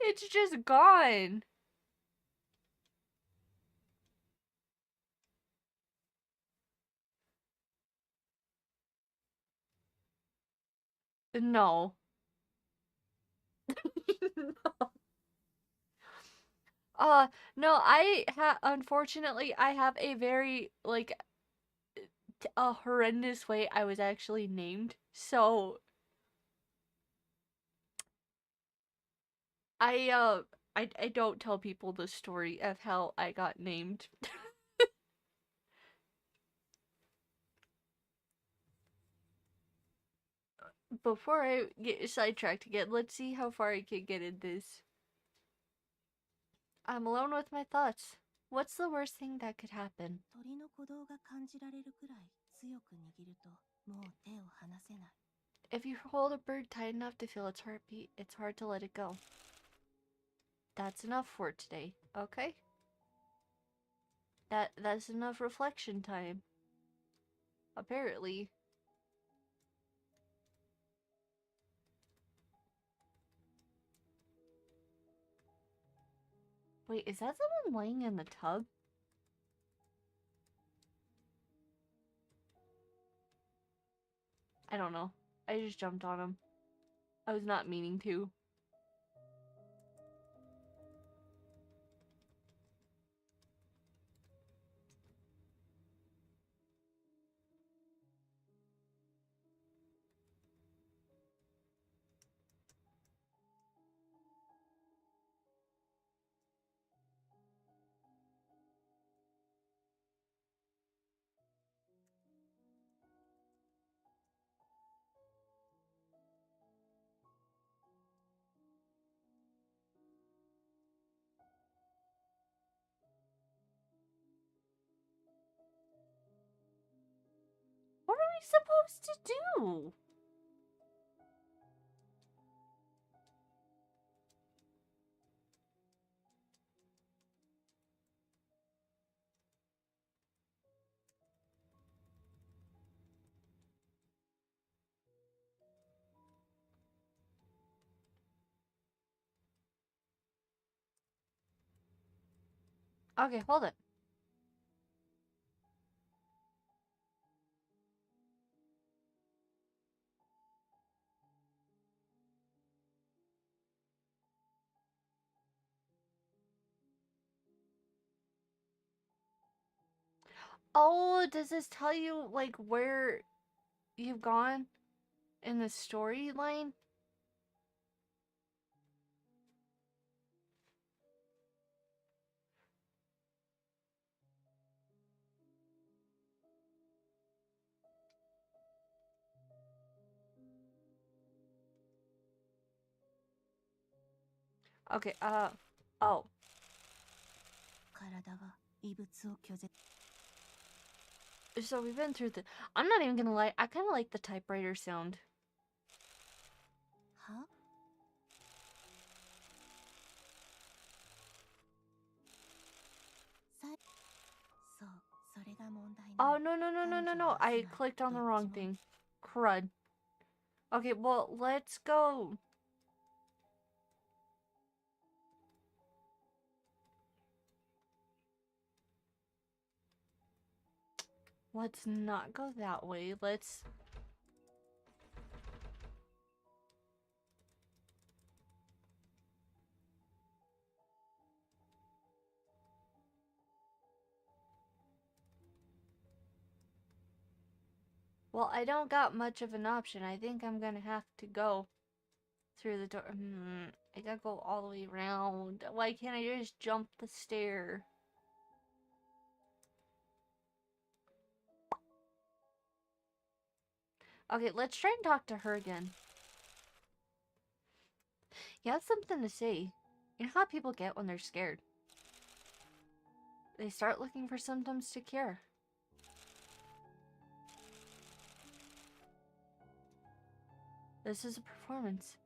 It's just gone. No. No. No, unfortunately I have a very like a horrendous way I was actually named. So I I don't tell people the story of how I got named. Before I get sidetracked again, let's see how far I can get in this. I'm alone with my thoughts. What's the worst thing that could happen? If you hold a bird tight enough to feel its heartbeat, it's hard to let it go. That's enough for today, okay? That's enough reflection time. Apparently. Wait, is that someone laying in the tub? I don't know. I just jumped on him. I was not meaning to. What are we supposed to do? Okay, hold it. Oh, does this tell you, like, where you've gone in the storyline? Okay, oh. 体は異物を拒絶 So we've been through the... I'm not even gonna lie, I kind of like the typewriter sound. はさいそうそれが問題な Oh, の no, no, no, no, no, 彼女 no. は I つまり clicked on the どっ wrong ちも thing. Crud. Okay, well, let's go. Let's not go that way. Let's... Well, I don't got much of an option. I think I'm gonna have to go through the door. I gotta go all the way around. Why can't I just jump the stair? Okay, let's try and talk to her again. You have something to say. You know how people get when they're scared? They start looking for symptoms to cure. This is a performance.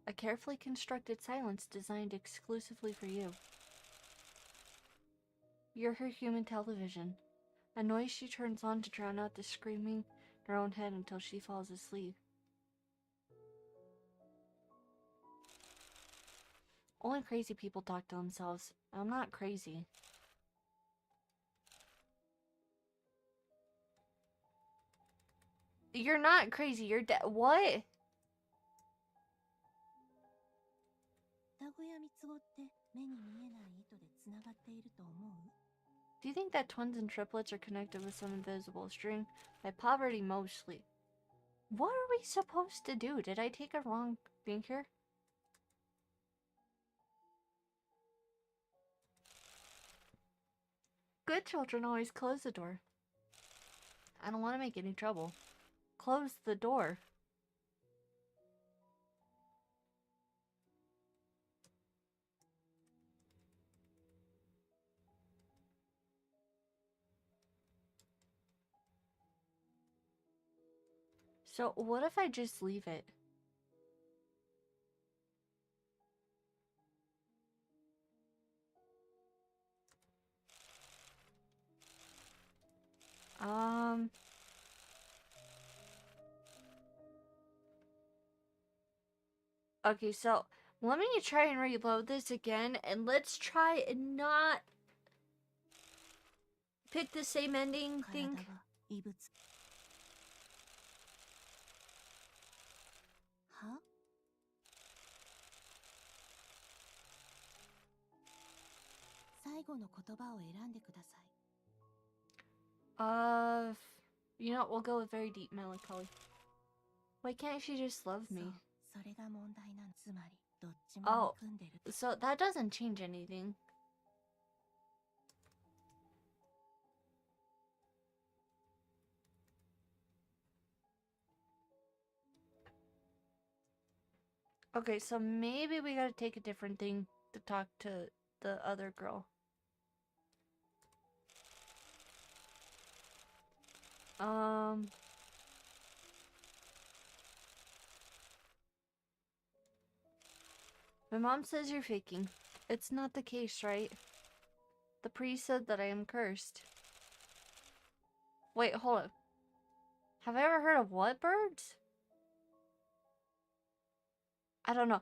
A carefully constructed silence designed exclusively for you. You're her human television. A noise she turns on to drown out the screaming in her own head until she falls asleep. Only crazy people talk to themselves. I'm not crazy. You're not crazy. You're dead. What? 双子や三つ子って目に見えない糸でつながっていると思う Do you think that twins and triplets are connected with some invisible string? By poverty mostly. What are we supposed to do? Did I take a wrong thing here? Good children always close the door. I don't want to make any trouble. Close the door. So what if I just leave it? Okay, so let me try and reload this again, and let's try and not pick the same ending thing. 体は異物最後の言葉を選んでください。You know, we'll go with very deep melancholy. Why can't she just love そう me? それが問題なの。つまりどっちも Oh. 憎んでる。 So that doesn't change anything. Okay, so maybe we gotta take a different thing to talk to the other girl. My mom says you're faking. It's not the case, right? The priest said that I am cursed. Wait, hold up. Have I ever heard of what birds? I don't know.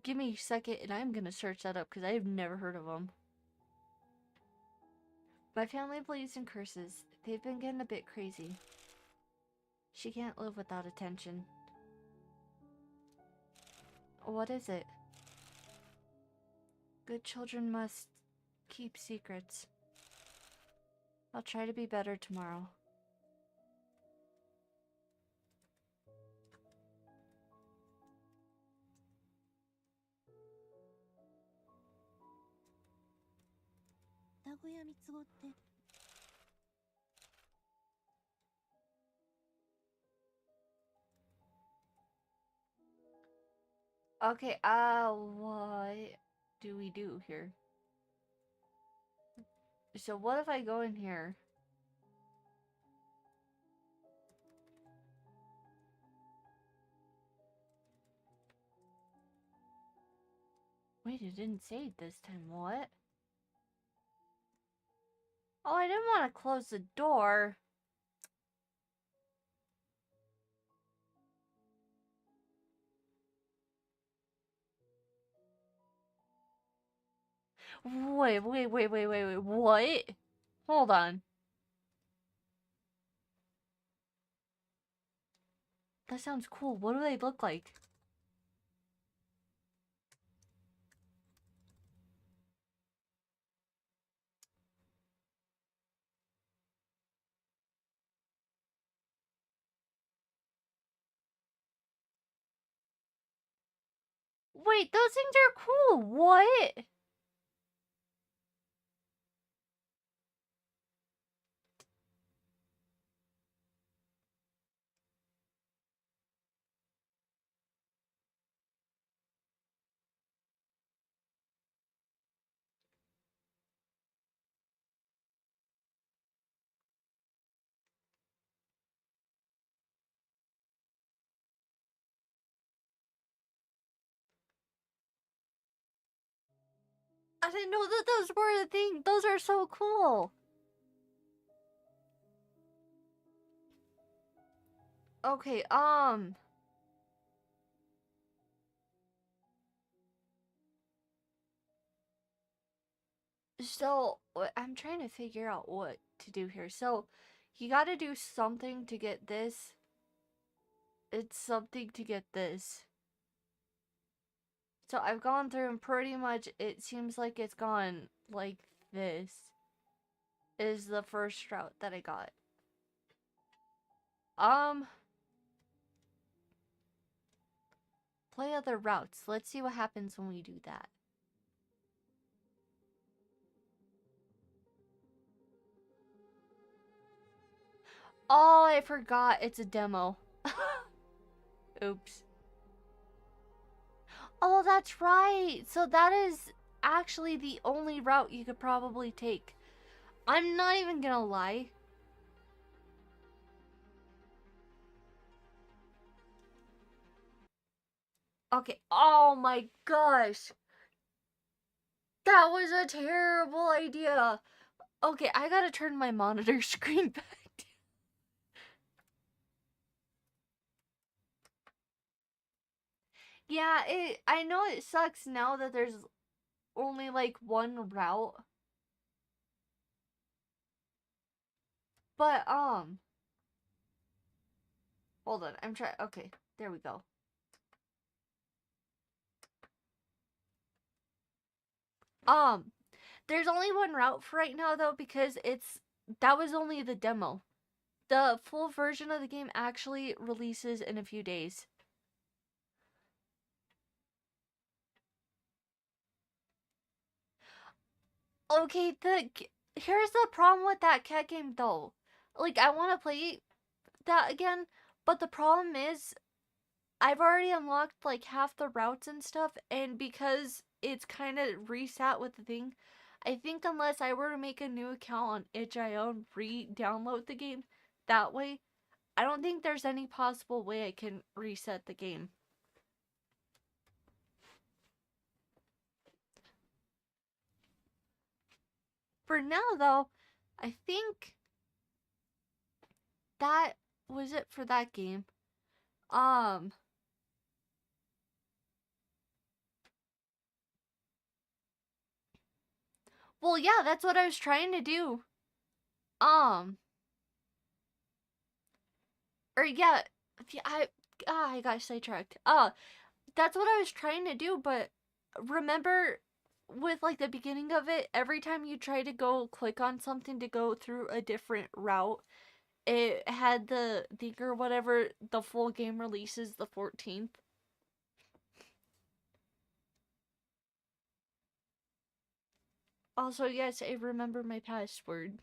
Give me a second and I'm gonna search that up because I've never heard of them. My family believes in curses. They've been getting a bit crazy. She can't live without attention. What is it? Good children must keep secrets. I'll try to be better tomorrow. Okay, what do we do here? So what if I go in here? Wait, it didn't say it this time. What? Oh, I didn't want to close the door. Wait, what? Hold on. That sounds cool. What do they look like? Wait, those things are cool. What? I didn't know that those were a thing. Those are so cool. Okay, so I'm trying to figure out what to do here. So you gotta do something to get this. It's something to get this. So I've gone through and pretty much it seems like it's gone like this is the first route that I got. Play other routes. Let's see what happens when we do that. Oh, I forgot it's a demo. Oops. Oh, that's right. So that is actually the only route you could probably take. I'm not even gonna lie. Okay. Oh my gosh. That was a terrible idea. Okay, I gotta turn my monitor screen back. Yeah, I know it sucks now that there's only like one route. But hold on. I'm trying. Okay, there we go. There's only one route for right now though, because that was only the demo. The full version of the game actually releases in a few days. Okay, here's the problem with that cat game though. Like, I want to play that again, but the problem is I've already unlocked like half the routes and stuff, and because it's kind of reset with the thing, I think unless I were to make a new account on itch.io and re-download the game that way, I don't think there's any possible way I can reset the game. For now though, I think that was it for that game. Well, yeah, that's what I was trying to do. Or yeah, I got sidetracked. That's what I was trying to do, but remember with like the beginning of it, every time you try to go click on something to go through a different route, it had the thing or whatever, the full game releases the 14th. Also, yes, I remember my password.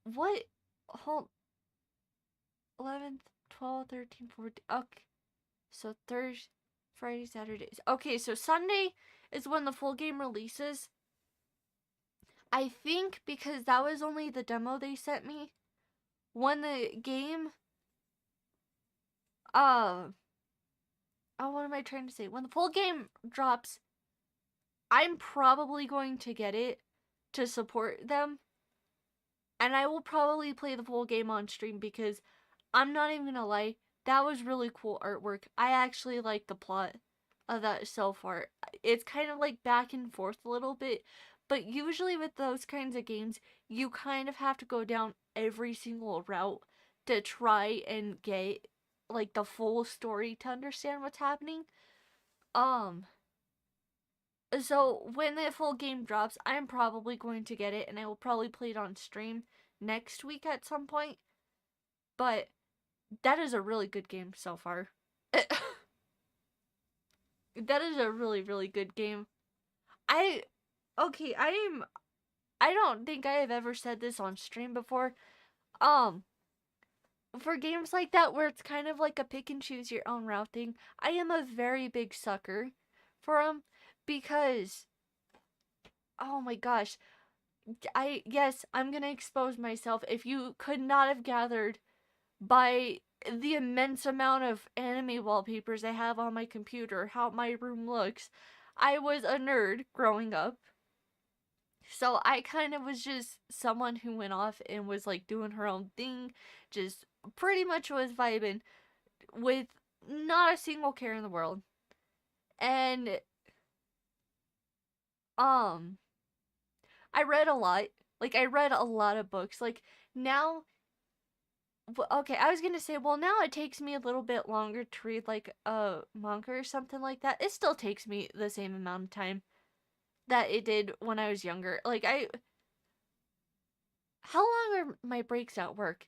What? Hold. 11th, 12th, 13th, 14th. Okay. So Thursday, Friday, Saturdays. Okay, so Sunday is when the full game releases. I think because that was only the demo they sent me. When the game oh, what am I trying to say? When the full game drops, I'm probably going to get it to support them. And I will probably play the full game on stream because I'm not even gonna lie, that was really cool artwork. I actually like the plot of that so far. It's kind of like back and forth a little bit, but usually with those kinds of games, you kind of have to go down every single route to try and get like the full story to understand what's happening. So when the full game drops, I'm probably going to get it and I will probably play it on stream next week at some point. But that is a really good game so far. That is a really, really good game. I don't think I have ever said this on stream before. For games like that where it's kind of like a pick and choose your own route thing, I am a very big sucker for them because oh my gosh, I'm gonna expose myself. If you could not have gathered by the immense amount of anime wallpapers I have on my computer, how my room looks, I was a nerd growing up. So I kind of was just someone who went off and was like doing her own thing, just pretty much was vibing with not a single care in the world. And I read a lot. Like I read a lot of books. Like now okay, I was gonna say, well, now it takes me a little bit longer to read like a manga or something like that. It still takes me the same amount of time that it did when I was younger. How long are my breaks at work?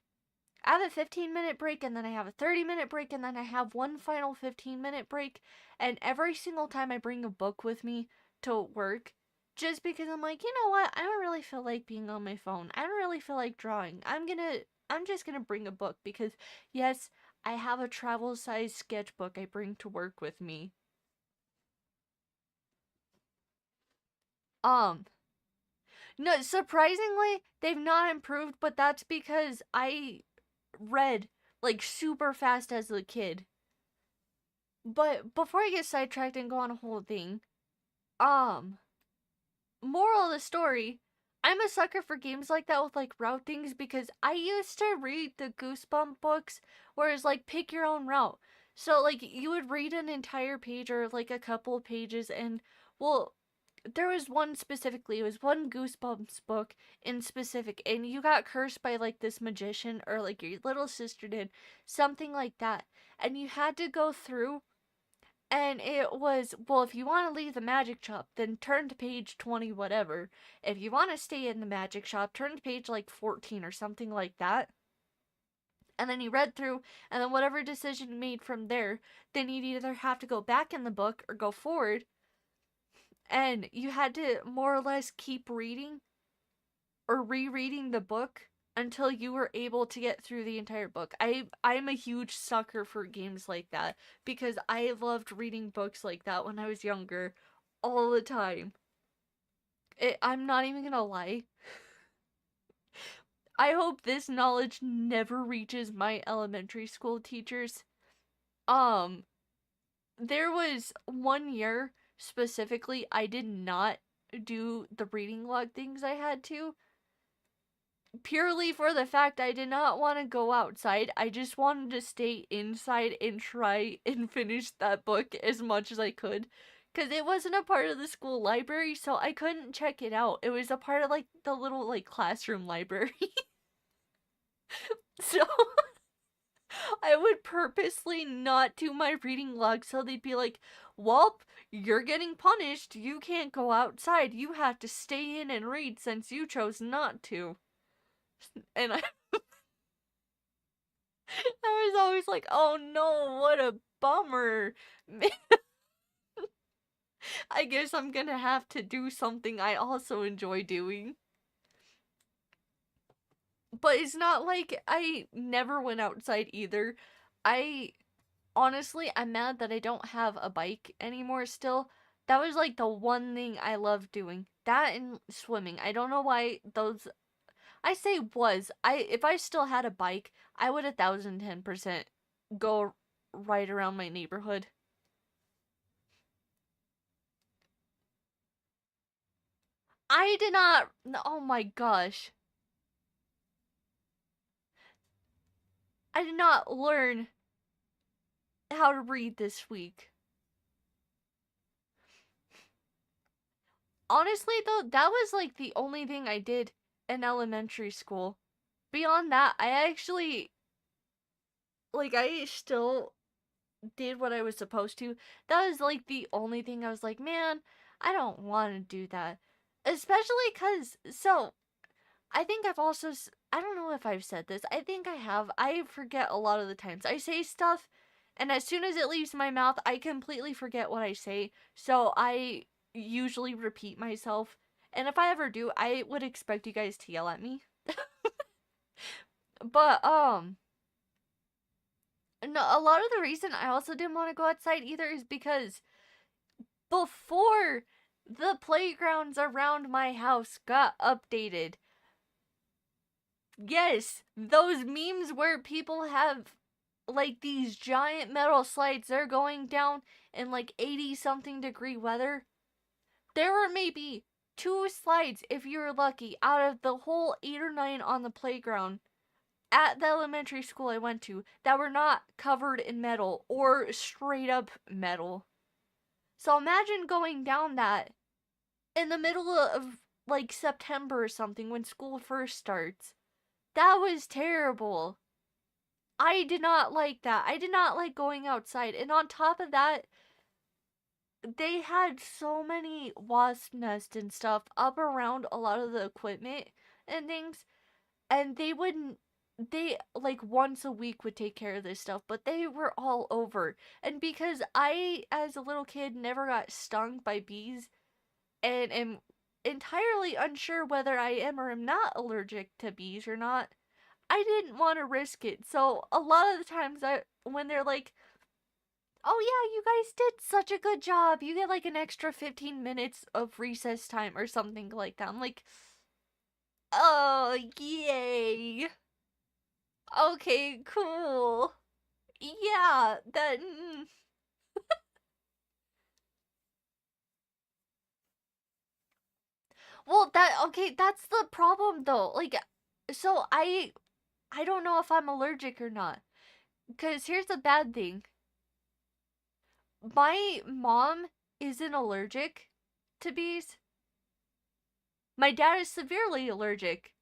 I have a 15-minute break, and then I have a 30-minute break, and then I have one final 15-minute break. And every single time I bring a book with me to work, just because I'm like, you know what? I don't really feel like being on my phone. I don't really feel like drawing. I'm just gonna bring a book because, yes, I have a travel size sketchbook I bring to work with me. Um, no, surprisingly, they've not improved, but that's because I read like super fast as a kid. But before I get sidetracked and go on a whole thing, um, moral of the story, I'm a sucker for games like that with like route things because I used to read the Goosebump books where it's like pick your own route. So like you would read an entire page or like a couple of pages and well there was one specifically, it was one Goosebumps book in specific, and you got cursed by like this magician or like your little sister did, something like that. And you had to go through And it was, well, if you want to leave the magic shop, then turn to page 20, whatever. If you want to stay in the magic shop, turn to page like 14 or something like that. And then you read through, and then whatever decision you made from there, then you'd either have to go back in the book or go forward. And you had to more or less keep reading or rereading the book until you were able to get through the entire book. I'm a huge sucker for games like that because I loved reading books like that when I was younger all the time. I'm not even gonna lie. I hope this knowledge never reaches my elementary school teachers. Um, there was one year specifically I did not do the reading log things I had to, purely for the fact I did not want to go outside. I just wanted to stay inside and try and finish that book as much as I could. Because it wasn't a part of the school library, so I couldn't check it out. It was a part of, like, the little, like, classroom library. So, I would purposely not do my reading log so they'd be like, "Welp, you're getting punished. You can't go outside. You have to stay in and read since you chose not to." And I was always like, "Oh no, what a bummer." I guess I'm gonna have to do something I also enjoy doing. But it's not like I never went outside either. I honestly, I'm mad that I don't have a bike anymore still. That was like the one thing I loved doing. That and swimming. I don't know why those, I say was. If I still had a bike, I would 1010% go right around my neighborhood. I did not, oh my gosh. I did not learn how to read this week. Honestly, though, that was like the only thing I did in elementary school. Beyond that, I actually, like, I still did what I was supposed to. That was like the only thing I was like, man, I don't want to do that. Especially because, so, I think I've also, I don't know if I've said this. I think I have. I forget a lot of the times. I say stuff, and as soon as it leaves my mouth, I completely forget what I say. So I usually repeat myself. And if I ever do, I would expect you guys to yell at me. But, no, a lot of the reason I also didn't want to go outside either is because before the playgrounds around my house got updated, yes, those memes where people have like these giant metal slides, they're going down in like 80 something degree weather. There were maybe 2 slides, if you were lucky, out of the whole 8 or 9 on the playground at the elementary school I went to that were not covered in metal or straight up metal. So imagine going down that in the middle of like September or something when school first starts. That was terrible. I did not like that. I did not like going outside. And on top of that, they had so many wasp nests and stuff up around a lot of the equipment and things. And they like once a week would take care of this stuff, but they were all over. And because I, as a little kid, never got stung by bees and am entirely unsure whether I am or am not allergic to bees or not, I didn't want to risk it. So a lot of the times when they're like, "Oh yeah, you guys did such a good job. You get like an extra 15 minutes of recess time or something like that." I'm like, "Oh, yay. Okay, cool. Yeah, that Well, okay, that's the problem though. Like, so I don't know if I'm allergic or not. Cuz here's the bad thing. My mom isn't allergic to bees. My dad is severely allergic.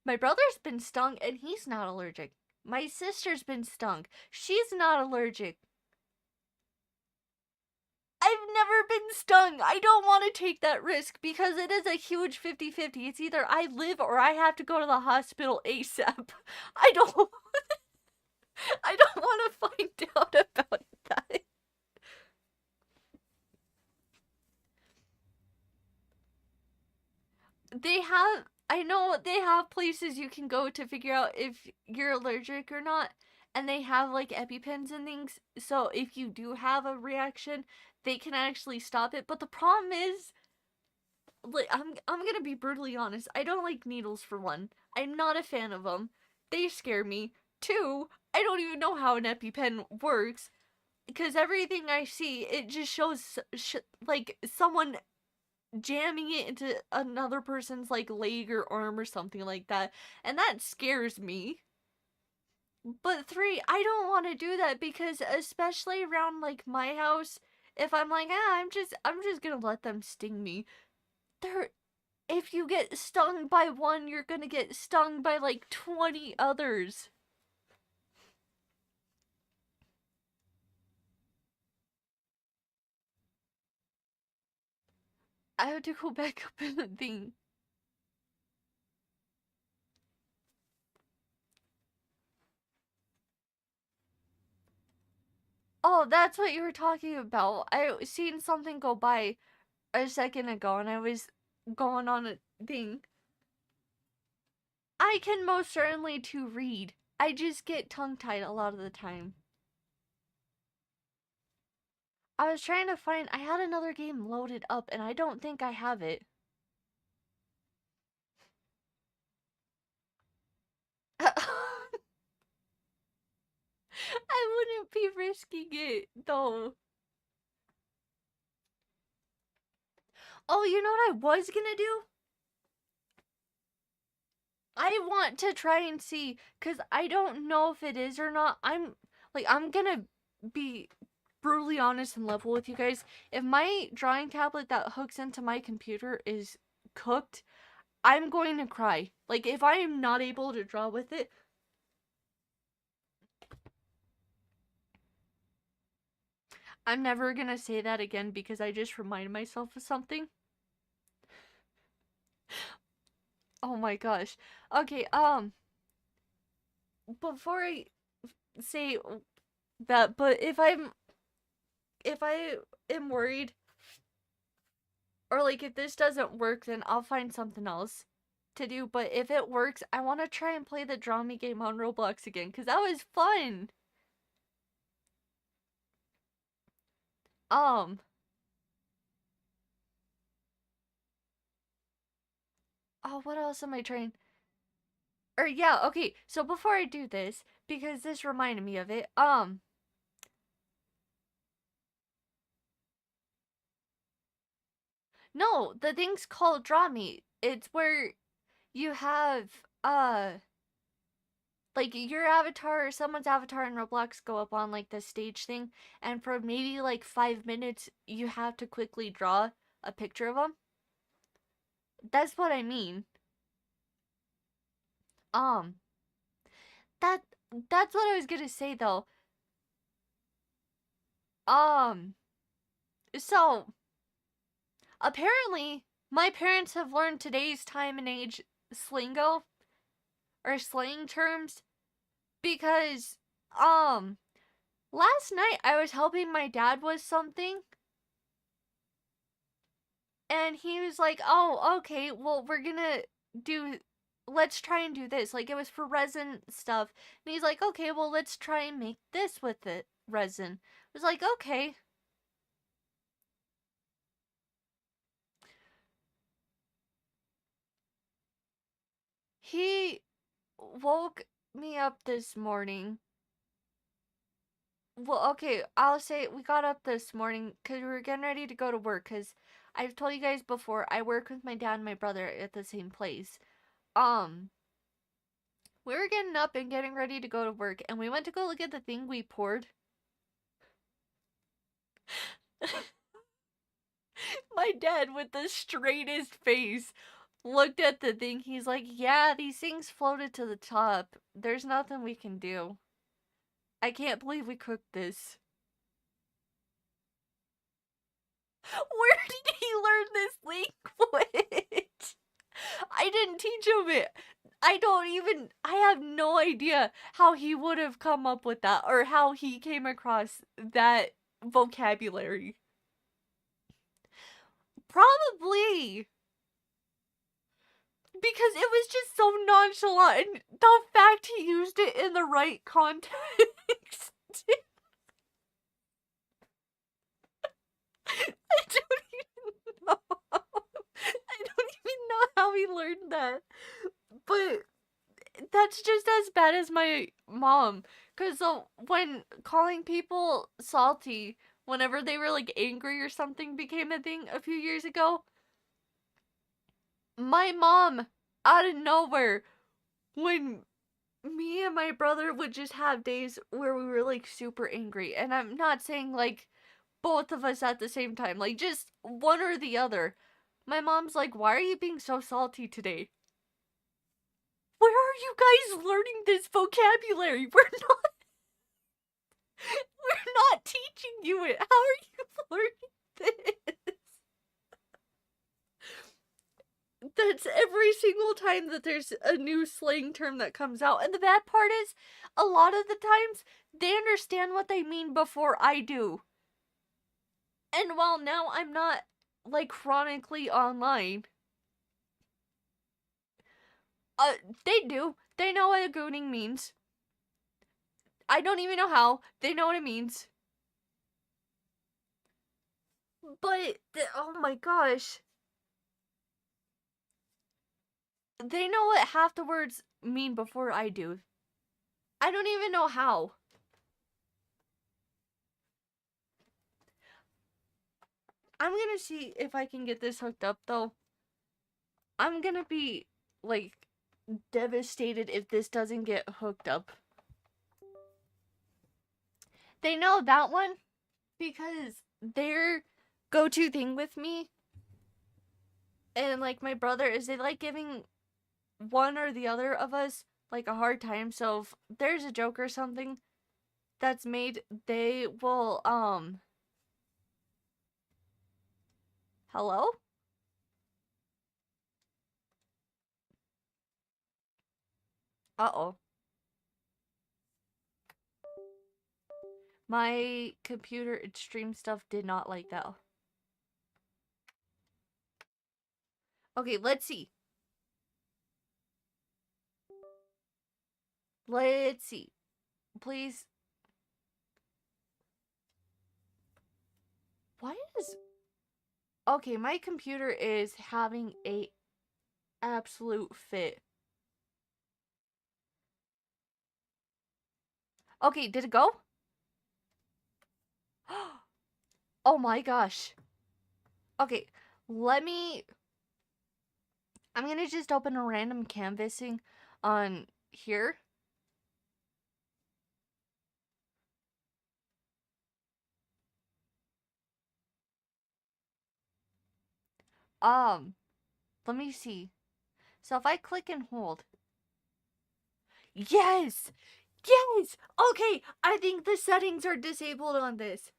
My brother's been stung and he's not allergic. My sister's been stung. She's not allergic. stung. I don't want to take that risk because it is a huge 50-50. It's either I live or I have to go to the hospital ASAP. I don't want to find out about that. I know they have places you can go to figure out if you're allergic or not, and they have like EpiPens and things, so if you do have a reaction, they can actually stop it. But the problem is, like, I'm gonna be brutally honest, I don't like needles for one. I'm not a fan of them. They scare me. Two, I don't even know how an EpiPen works, because everything I see, it just shows like someone jamming it into another person's like leg or arm or something like that, and that scares me. But three, I don't want to do that because especially around like my house, if I'm like, I'm just gonna let them sting me. They're If you get stung by one, you're gonna get stung by like 20 others. I have to go back up in the thing. Oh, that's what you were talking about. I seen something go by a second ago and I was going on a thing. I can most certainly to read. I just get tongue-tied a lot of the time. I was trying to find, I had another game loaded up and I don't think I have it. I wouldn't be risking it, though. Oh, you know what I was gonna do? I want to try and see, because I don't know if it is or not. I'm gonna be brutally honest and level with you guys. If my drawing tablet that hooks into my computer is cooked, I'm going to cry. Like, if I am not able to draw with it, I'm never gonna say that again because I just reminded myself of something. Oh my gosh. Okay, before I say that, but if I am worried, or like if this doesn't work, then I'll find something else to do. But if it works, I want to try and play the Draw Me game on Roblox again because that was fun. Um. Oh, what else am I trying? Or yeah, okay. So before I do this, because this reminded me of it. No, the thing's called Draw Me. It's where you have like your avatar or someone's avatar in Roblox go up on like the stage thing, and for maybe like 5 minutes you have to quickly draw a picture of them. That's what I mean. Um, that that's what I was gonna say though. Um, so apparently my parents have learned today's time and age slingo or slang terms because last night I was helping my dad with something and he was like, "Oh, okay, well, let's try and do this." Like, it was for resin stuff. And he's like, "Okay, well, let's try and make this with it, resin." I was like, "Okay." He woke me up this morning. Well, okay, I'll say we got up this morning because we were getting ready to go to work because I've told you guys before, I work with my dad and my brother at the same place. Um, we were getting up and getting ready to go to work, and we went to go look at the thing we poured. My dad, with the straightest face, looked at the thing. He's like, "Yeah, these things floated to the top. There's nothing we can do. I can't believe we cooked this." Where did he learn this language? I didn't teach him it. I have no idea how he would have come up with that or how he came across that vocabulary. Probably because it was just so nonchalant, and the fact he used it in the right context. I don't even know. I don't even know how he learned that. But that's just as bad as my mom. Because when calling people salty, whenever they were like angry or something, became a thing a few years ago, my mom, out of nowhere, when me and my brother would just have days where we were like super angry, and I'm not saying like both of us at the same time, like just one or the other. My mom's like, "Why are you being so salty today?" Where are you guys learning this vocabulary? We're not teaching you it. How are you learning this? That's every single time that there's a new slang term that comes out. And the bad part is, a lot of the times, they understand what they mean before I do. And while now I'm not, like, chronically online, they do. They know what a gooning means. I don't even know how. They know what it means. But, oh my gosh. They know what half the words mean before I do. I don't even know how. I'm gonna see if I can get this hooked up, though. I'm gonna be, like, devastated if this doesn't get hooked up. They know that one because their go-to thing with me and, like, my brother is they like giving one or the other of us, like, a hard time. So if there's a joke or something that's made, they will, hello? Uh-oh. My computer extreme stuff did not like that. Okay, let's see. Let's see. Please. Why is... Okay, my computer is having a absolute fit. Okay, did it go? Oh my gosh. Okay, let me... I'm gonna just open a random canvassing on here. Let me see. So if I click and hold. Yes! Yes! Okay, I think the settings are disabled on this.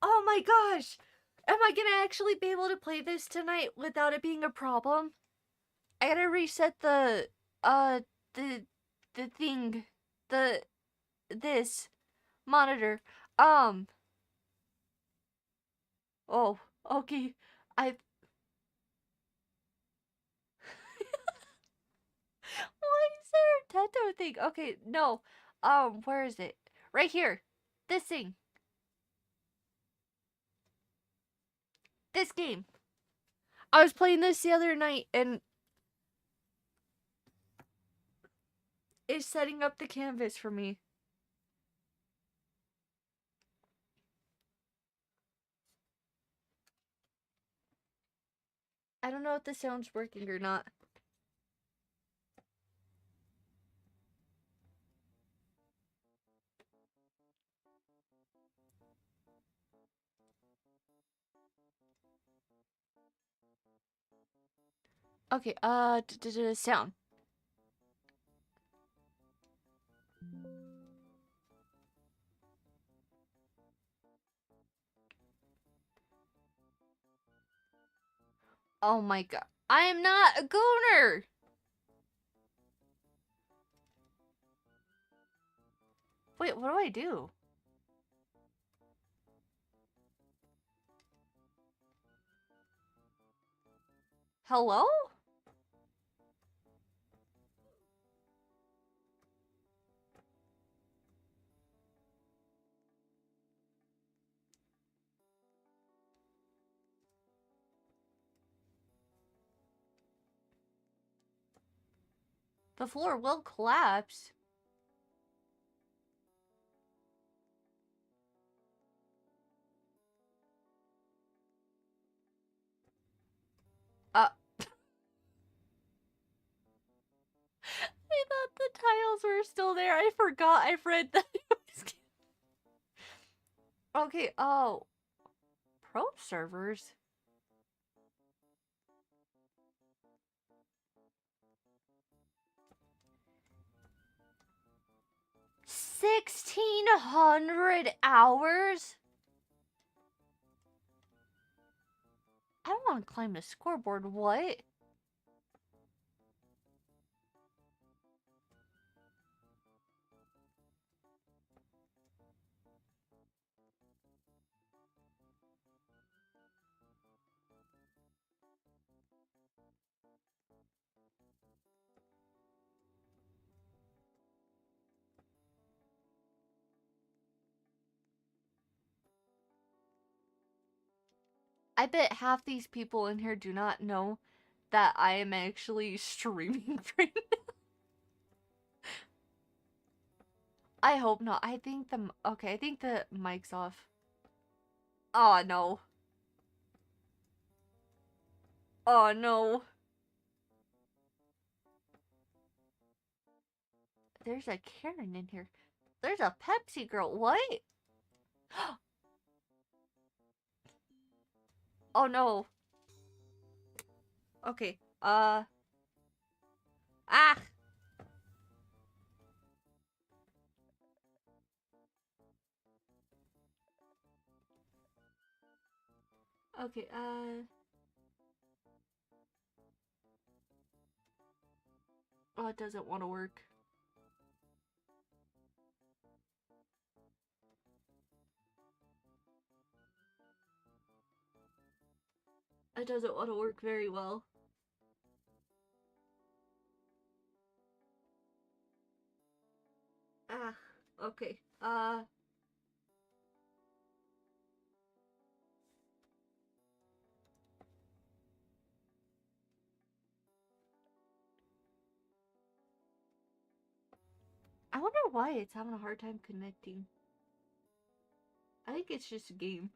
Oh my gosh! Am I gonna actually be able to play this tonight without it being a problem? I gotta reset the, the thing, this monitor. Oh, okay. I... Why is there a Teto thing? Okay, no. Where is it? Right here. This thing. This game. I was playing this the other night and it's setting up the canvas for me. I don't know if the sound's working or not. Okay, sound. Oh my god. I am not a gooner! Wait, what do I do? Hello? The floor will collapse. I thought the tiles were still there. I forgot I've read that. Okay, oh. Probe servers? $1,600 hours? I don't want to climb the scoreboard. What? I bet half these people in here do not know that I am actually streaming right now. I hope not. I think okay, I think the mic's off. Oh no. Oh no. There's a Karen in here. There's a Pepsi girl. What? Oh no. Okay. Ah. Okay, oh, it doesn't want to work. It doesn't want to work very well. Ah, okay. I wonder why it's having a hard time connecting. I think it's just a game.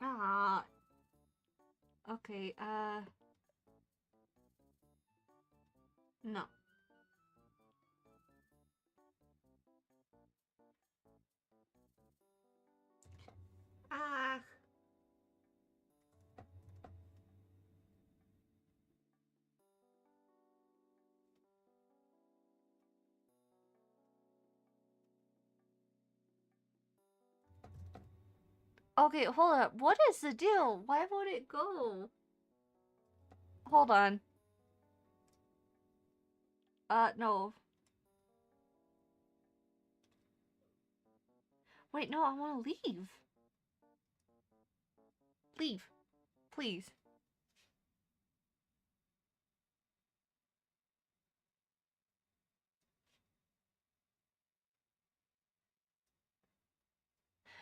Ah. Okay, no. Ah. Okay, hold up. What is the deal? Why won't it go? Hold on. No. Wait, no, I want to leave. Leave. Please.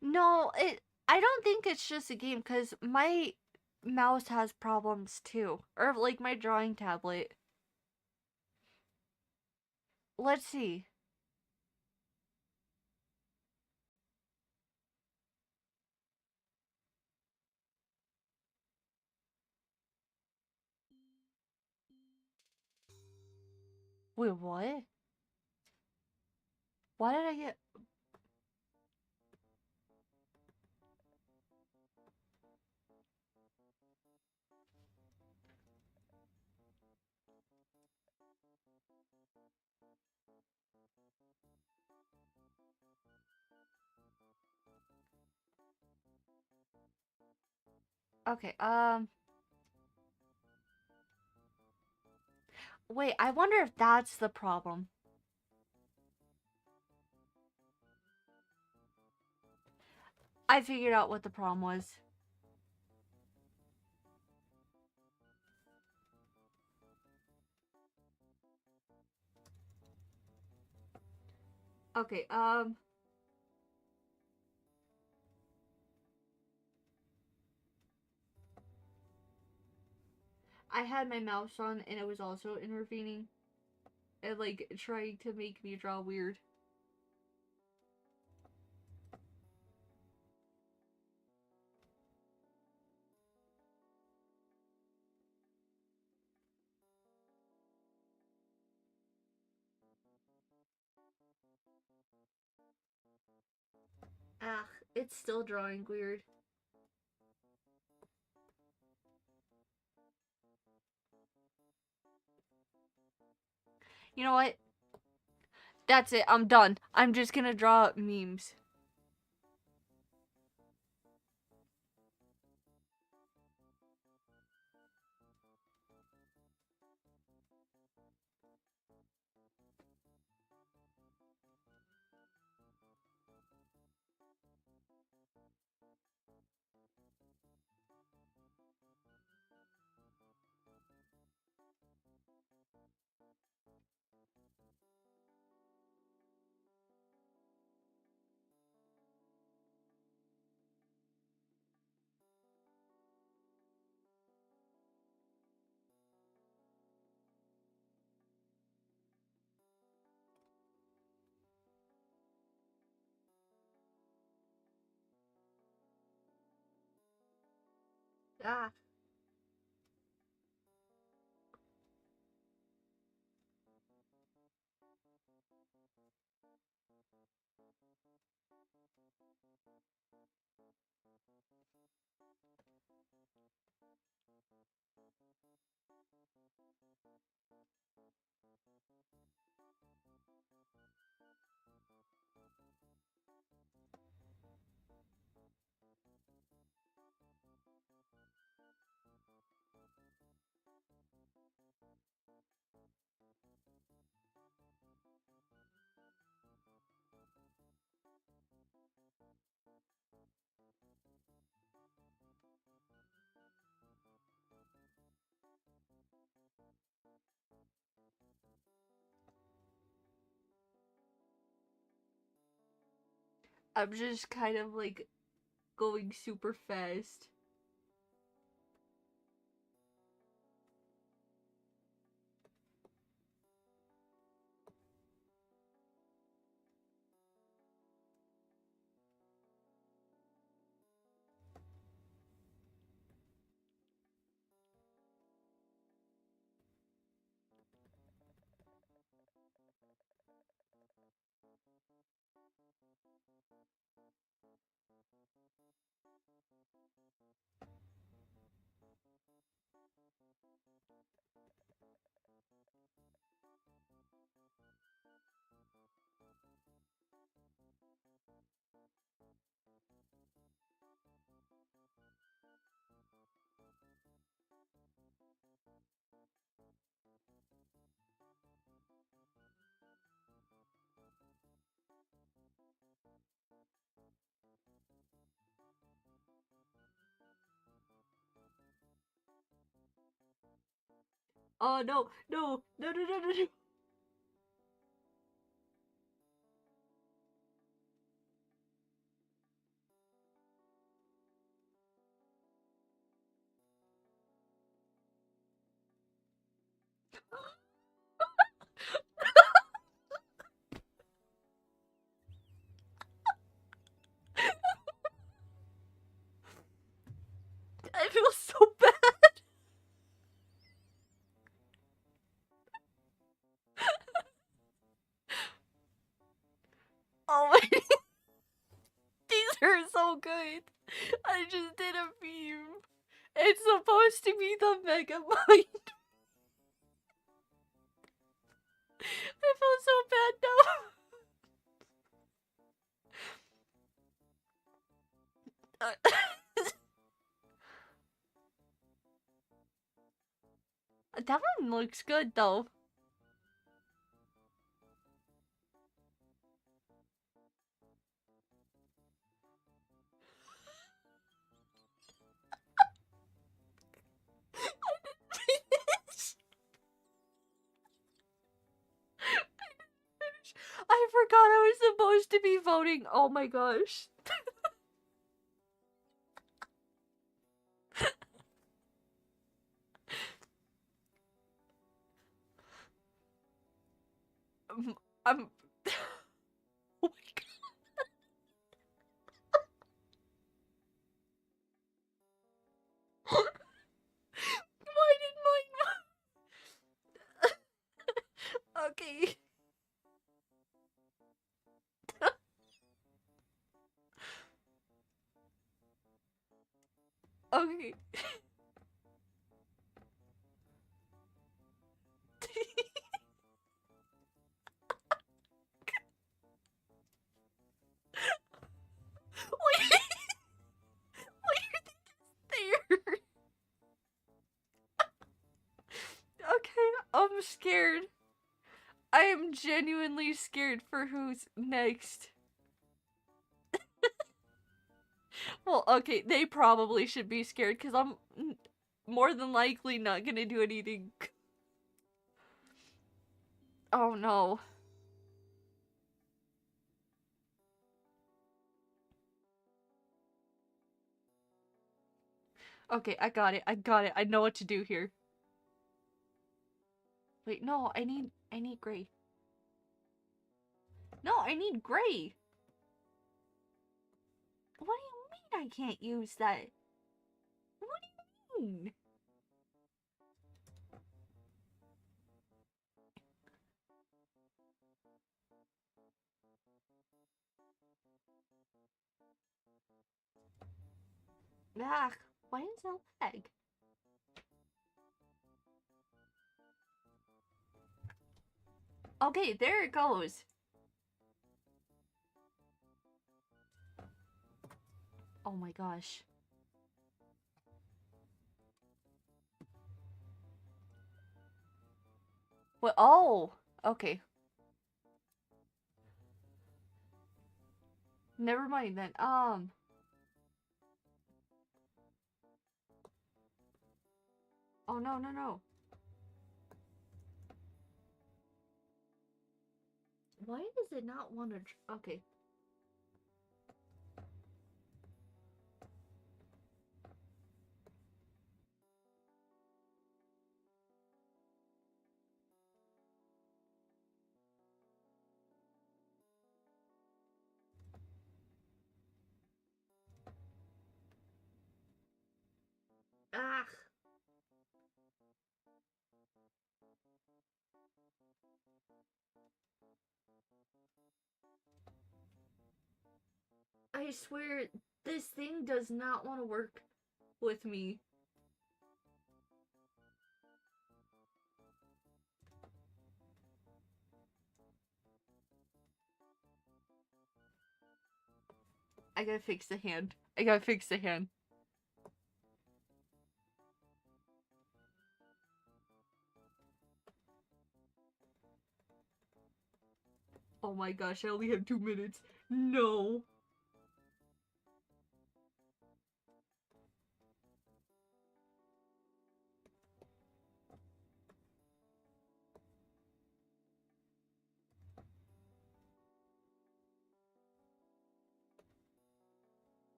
No, I don't think it's just a game, because my mouse has problems too. Or, like, my drawing tablet. Let's see. Wait, what? Why did I get... Okay, wait, I wonder if that's the problem. I figured out what the problem was. Okay, I had my mouse on and it was also intervening and like trying to make me draw weird. Ah, it's still drawing weird. You know what? That's it. I'm done. I'm just gonna draw memes. Ah. I'm just kind of like going super fast. Oh no, no, no, no, no, no, no. I feel so bad. I just did a meme. It's supposed to be the Mega Mind. I feel so bad now. That one looks good though. I forgot I was supposed to be voting. Oh my gosh. I'm. Oh my god. Why did mine? Okay. Okay. Wait. Why are they just there? Okay, I'm scared. I am genuinely scared for who's next. Well, okay, they probably should be scared because I'm more than likely not gonna do anything. Oh no. Okay, I got it. I got it. I know what to do here. Wait, no, I need gray. No, I need gray. What do you mean I can't use that? What do you mean? Ah, why is that lag? Okay, there it goes. Oh my gosh. What? Oh, okay. Never mind then. Oh no, no, no. Why does it not want to? Okay. Ah. I swear, this thing does not want to work with me. I gotta fix the hand. I gotta fix the hand. Oh my gosh, I only have 2 minutes. No.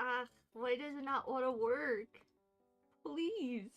Ah, why does it not want to work? Please.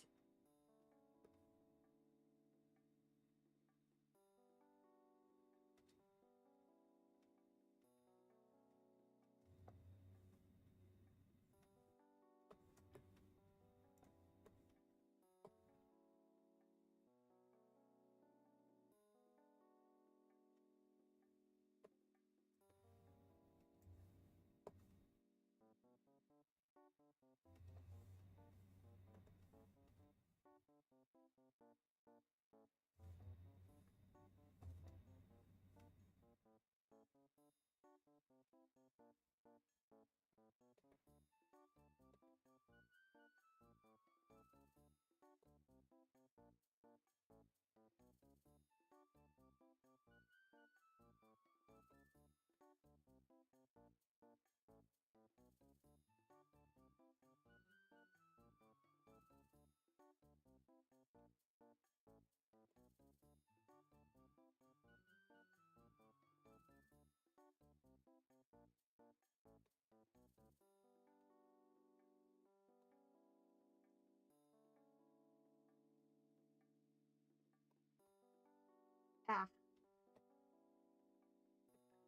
Ah.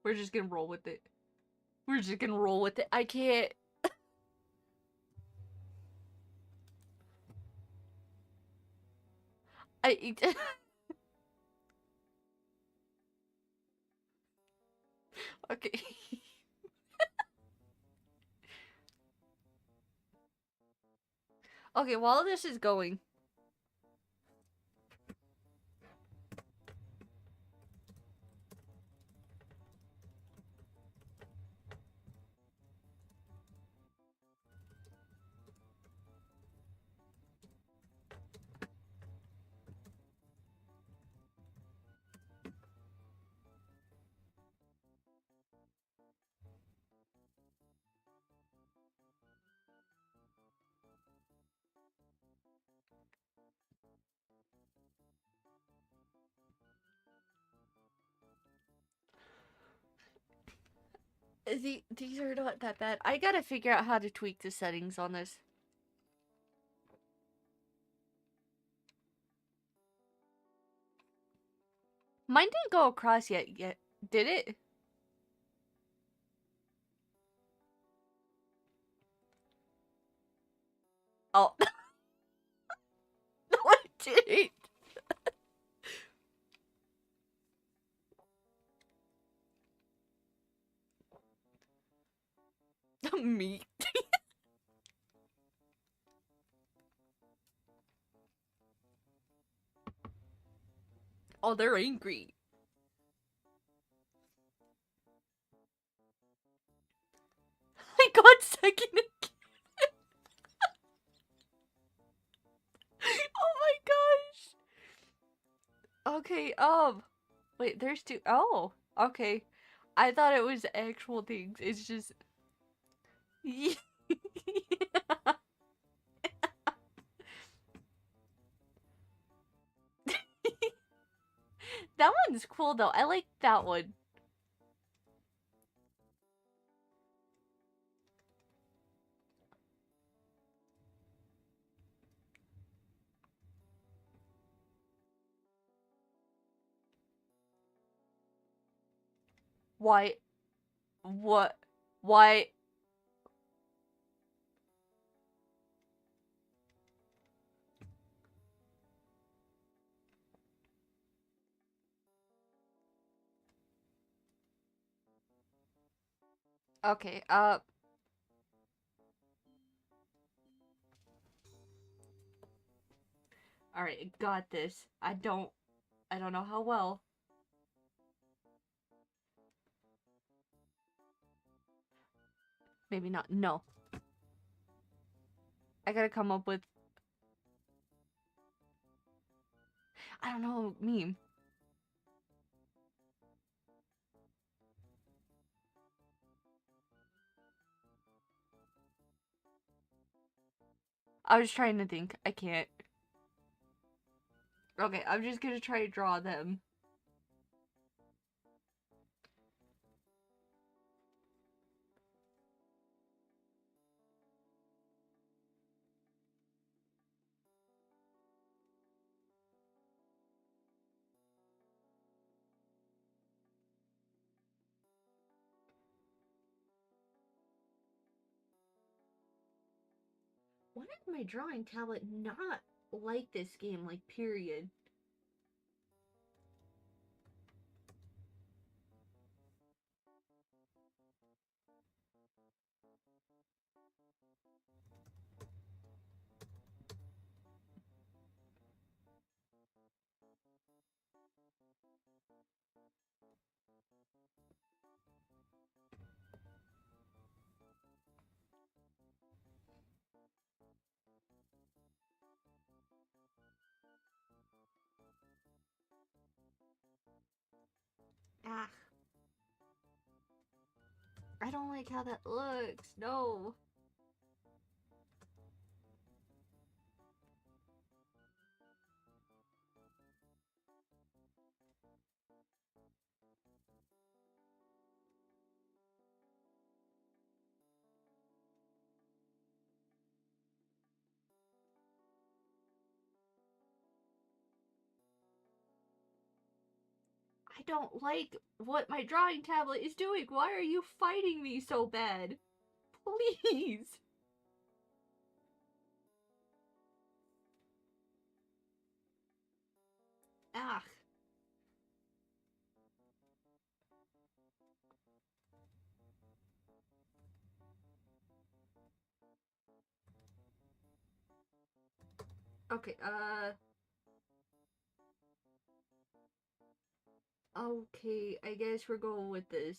We're just gonna roll with it. We're just gonna roll with it. I can't. I. Okay. Okay, while this is going. These are not that bad. I gotta figure out how to tweak the settings on this. Mine didn't go across yet, did it? Oh. No, it didn't. Meat. Oh, they're angry. I got second again. Oh my gosh. Okay, wait, there's two. Oh, okay. I thought it was actual things. It's just. Yeah. That one's cool though. I like that one. Why? What? Why? Okay, alright, got this. I don't know how well. Maybe not. No. I gotta come up with... I don't know, meme. I was trying to think. I can't. Okay, I'm just gonna try to draw them. Why did my drawing tablet not like this game, like, period? Ah. I don't like how that looks. No. I don't like what my drawing tablet is doing. Why are you fighting me so bad? Please. Ah. Okay, okay, I guess we're going with this.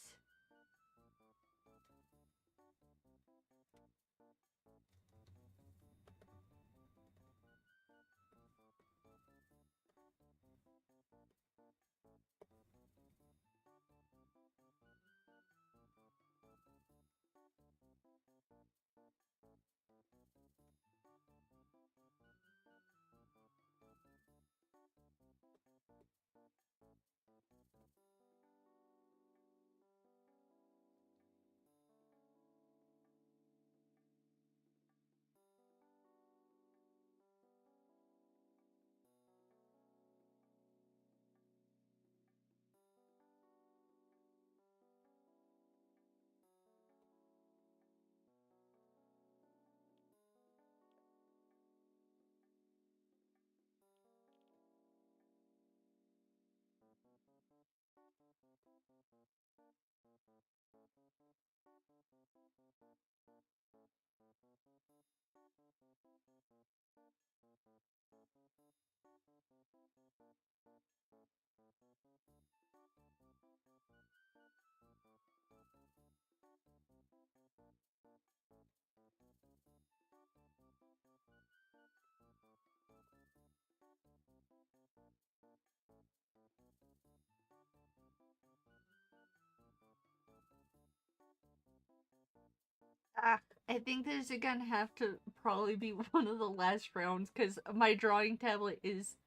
Ah, I think this is gonna have to probably be one of the last rounds because my drawing tablet is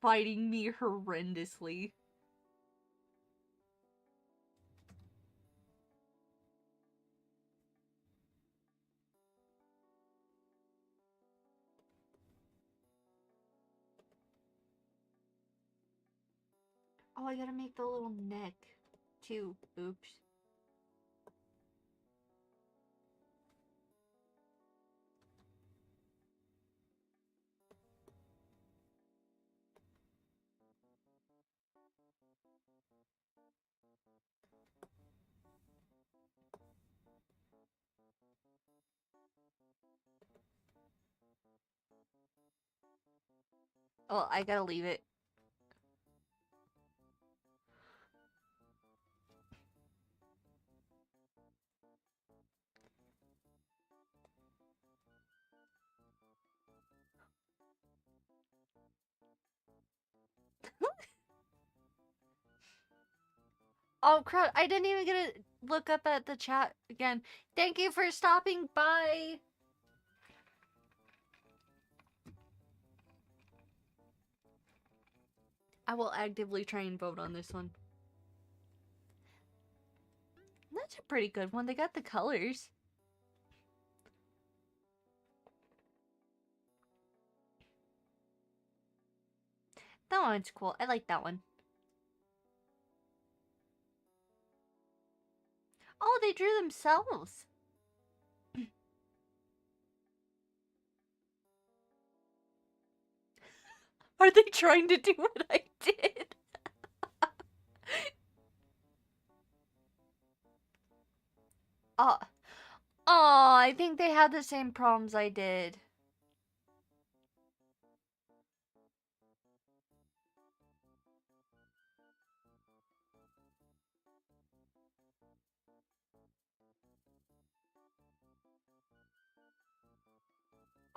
fighting me horrendously. Oh, I gotta make the little neck too. Oops. Oh, I gotta leave it. Oh crap, I didn't even get to look up at the chat again. Thank you for stopping by. I will actively try and vote on this one. That's a pretty good one. They got the colors. That one's cool. I like that one. Oh, they drew themselves. Are they trying to do what I did? Oh, I think they had the same problems I did.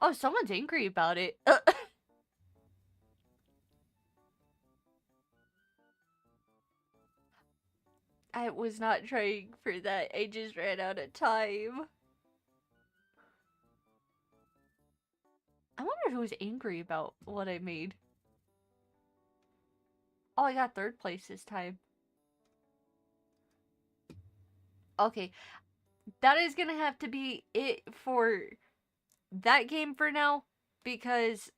Oh, someone's angry about it. I was not trying for that. I just ran out of time. I wonder who's angry about what I made. Oh, I got third place this time. Okay, that is gonna have to be it for that game for now, because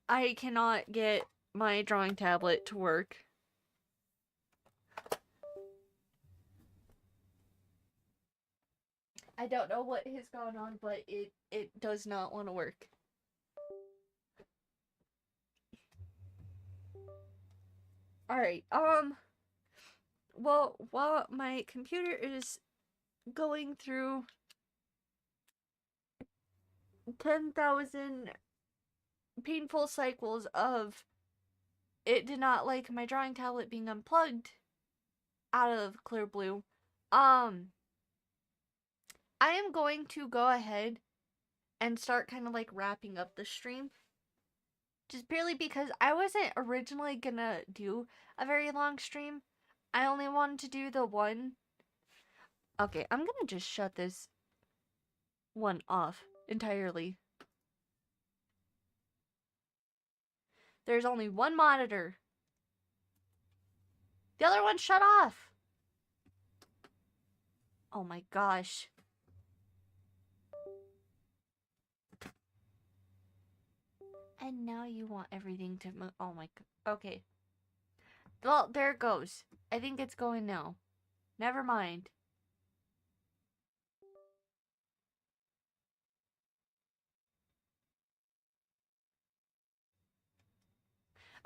I cannot get my drawing tablet to work. I don't know what has gone on, but it does not want to work. Alright, well, while my computer is going through 10,000 painful cycles of it did not like my drawing tablet being unplugged out of Clear Blue, I am going to go ahead and start kind of like wrapping up the stream. Just purely because I wasn't originally gonna do a very long stream. I only wanted to do the one. Okay, I'm gonna just shut this one off entirely. There's only one monitor. The other one shut off. Oh my gosh. And now you want everything to move. Oh my god. Okay. Well, there it goes. I think it's going now. Never mind.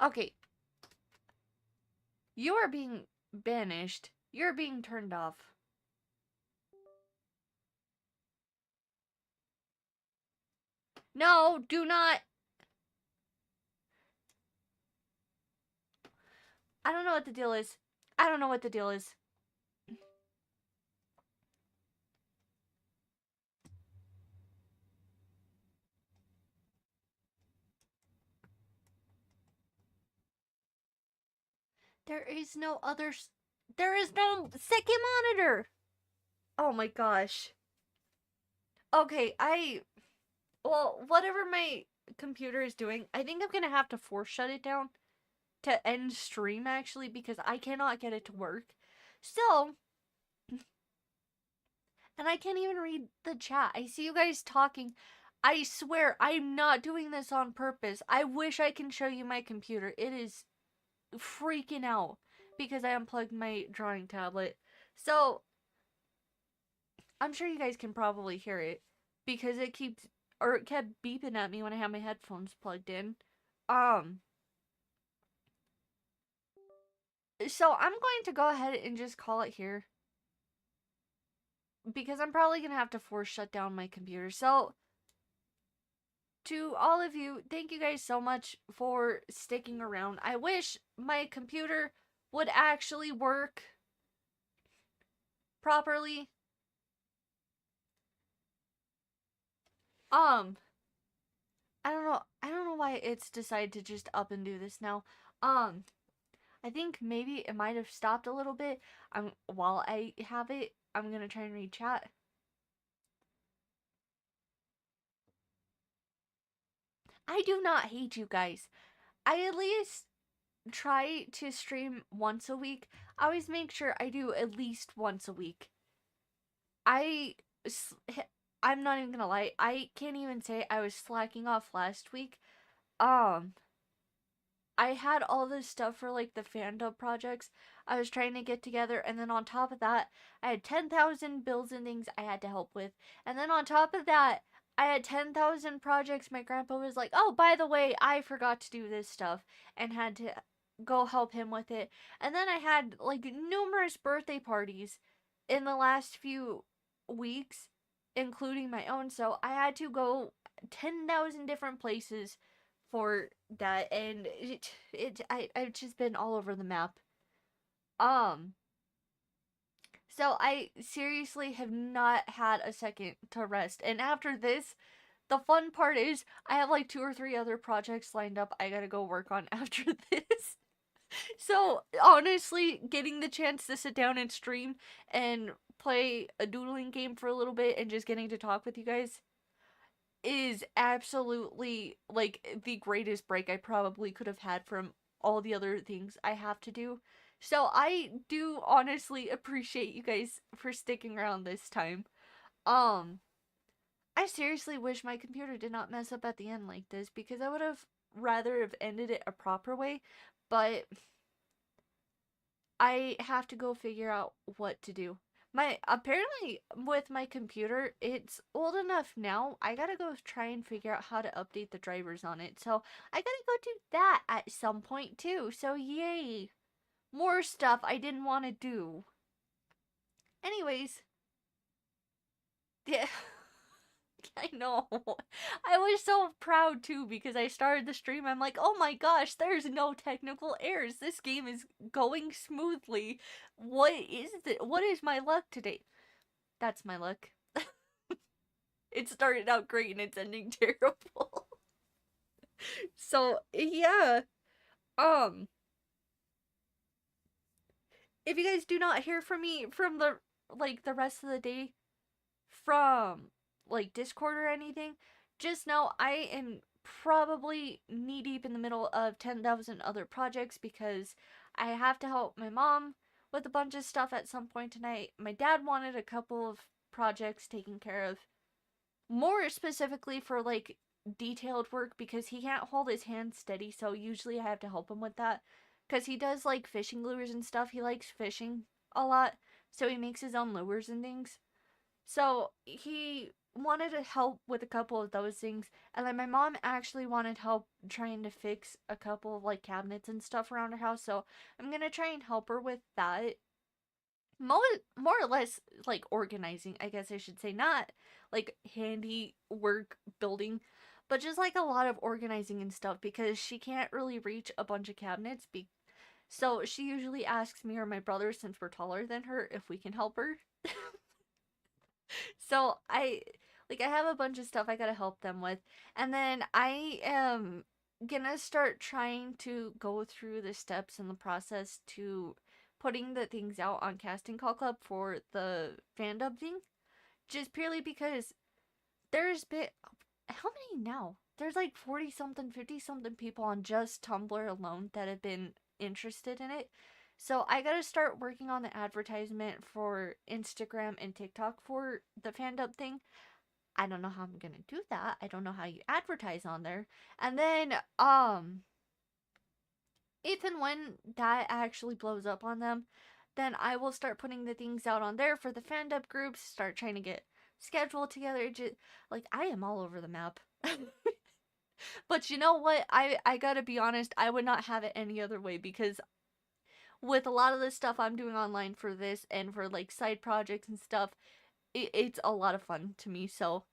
Okay. You are being banished. You're being turned off. No, do not. I don't know what the deal is. I don't know what the deal is. There is no other. There is no second monitor. Oh my gosh. Okay, well, whatever my computer is doing, I think I'm gonna have to force shut it down to end stream actually, because I cannot get it to work. So, and I can't even read the chat. I see you guys talking. I swear, I'm not doing this on purpose. I wish I can show you my computer. It is freaking out because I unplugged my drawing tablet. So, I'm sure you guys can probably hear it because it kept beeping at me when I had my headphones plugged in. So I'm going to go ahead and just call it here, because I'm probably going to have to force shut down my computer. So, to all of you, thank you guys so much for sticking around. I wish my computer would actually work properly. I don't know why it's decided to just up and do this now. Um, I think maybe it might have stopped a little bit. While I have it, I'm gonna try and read chat. I do not hate you guys. I at least try to stream once a week. I always make sure I do at least once a week. I I'm not even gonna lie. I can't even say I was slacking off last week. Um, I had all this stuff for like the fandom projects I was trying to get together, and then on top of that, I had 10,000 bills and things I had to help with. And then on top of that, I had 10,000 projects my grandpa was like, "Oh, by the way, I forgot to do this stuff," and had to go help him with it. And then I had like numerous birthday parties in the last few weeks, including my own, so I had to go 10,000 different places for that, and I've just been all over the map. Um, so I seriously have not had a second to rest. And after this, the fun part is I have like 2 or 3 other projects lined up I gotta go work on after this. So honestly, getting the chance to sit down and stream and play a doodling game for a little bit and just getting to talk with you guys is absolutely like the greatest break I probably could have had from all the other things I have to do. So I do honestly appreciate you guys for sticking around this time. Um I seriously wish my computer did not mess up at the end like this because I would have rather have ended it a proper way, but I have to go figure out what to do. My apparently with my computer, it's old enough now. I gotta go try and figure out how to update the drivers on it. So I gotta go do that at some point too. So yay. More stuff I didn't want to do. Anyways, yeah. I know. I was so proud too because I started the stream. I'm like, oh my gosh, there's no technical errors. This game is going smoothly. What is it? What is my luck today? That's my luck. It started out great and it's ending terrible. So, yeah. Um, if you guys do not hear from me from the rest of the day from like Discord or anything, just know I am probably knee deep in the middle of 10,000 other projects because I have to help my mom with a bunch of stuff at some point tonight. My dad wanted a couple of projects taken care of, more specifically for like detailed work because he can't hold his hand steady, so usually I have to help him with that because he does like fishing lures and stuff. He likes fishing a lot, so he makes his own lures and things. So he wanted to help with a couple of those things, and then my mom actually wanted help trying to fix a couple of like cabinets and stuff around her house. So I'm gonna try and help her with that. More or less like organizing, I guess I should say, not like handy work building, but just like a lot of organizing and stuff because she can't really reach a bunch of cabinets. So she usually asks me or my brother, since we're taller than her, if we can help her. So I have a bunch of stuff I gotta help them with. And then I am gonna start trying to go through the steps in the process to putting the things out on Casting Call Club for the fandom thing. Just purely because there's been how many now? There's like 40 something, 50 something people on just Tumblr alone that have been interested in it. So I gotta start working on the advertisement for Instagram and TikTok for the fandom thing. I don't know how I'm gonna do that. I don't know how you advertise on there. And then, if and when that actually blows up on them, then I will start putting the things out on there for the fandom groups, start trying to get scheduled together. Just, like, I am all over the map. But you know what? I gotta be honest, I would not have it any other way because with a lot of the stuff I'm doing online for this and for like side projects and stuff, it's a lot of fun to me. So,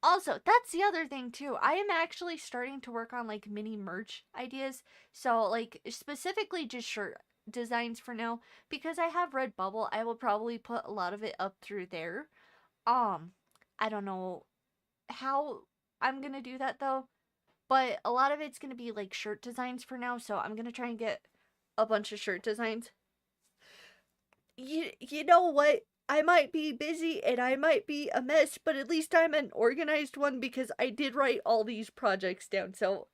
also, that's the other thing too. I am actually starting to work on like mini merch ideas. So, like specifically just shirt designs for now because I have Redbubble. I will probably put a lot of it up through there. Um, I don't know how. I'm gonna do that though. But a lot of it's gonna be like shirt designs for now, so I'm gonna try and get a bunch of shirt designs. You know what? I might be busy and I might be a mess, but at least I'm an organized one because I did write all these projects down. So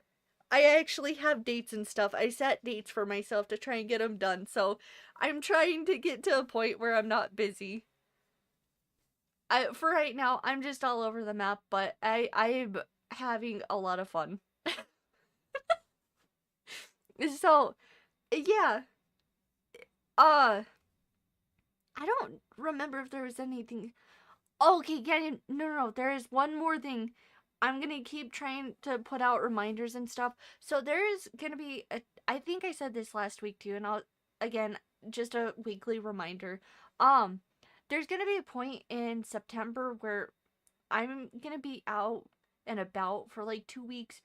I actually have dates and stuff. I set dates for myself to try and get them done. So I'm trying to get to a point where I'm not busy. For right now, I'm just all over the map, but I'm having a lot of fun. So, yeah. I don't remember if there was anything. Oh, okay, yeah, no. There is one more thing. I'm gonna keep trying to put out reminders and stuff. So there is gonna be I think I said this last week too, and I'll again just a weekly reminder. Um, there's gonna be a point in September where I'm gonna be out and about for like 2 weeks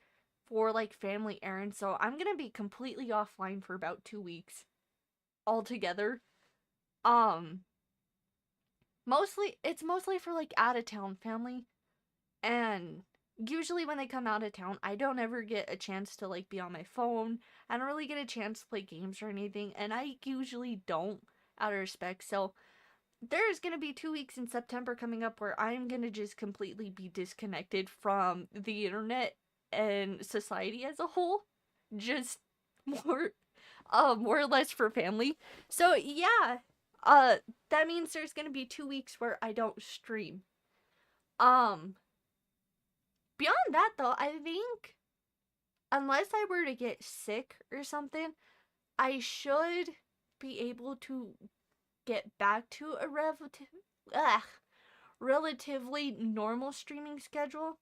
for like family errands. So I'm gonna be completely offline for about 2 weeks altogether. Um, it's mostly for like out of town family, and usually when they come out of town, I don't ever get a chance to like be on my phone. I don't really get a chance to play games or anything, and I usually don't out of respect. So there's gonna be 2 weeks in September coming up where I'm gonna just completely be disconnected from the internet and society as a whole. Just more more or less for family. So yeah, that means there's gonna be 2 weeks where I don't stream. Um, Beyond that though, I think unless I were to get sick or something, I should be able to get back to a relatively normal streaming schedule.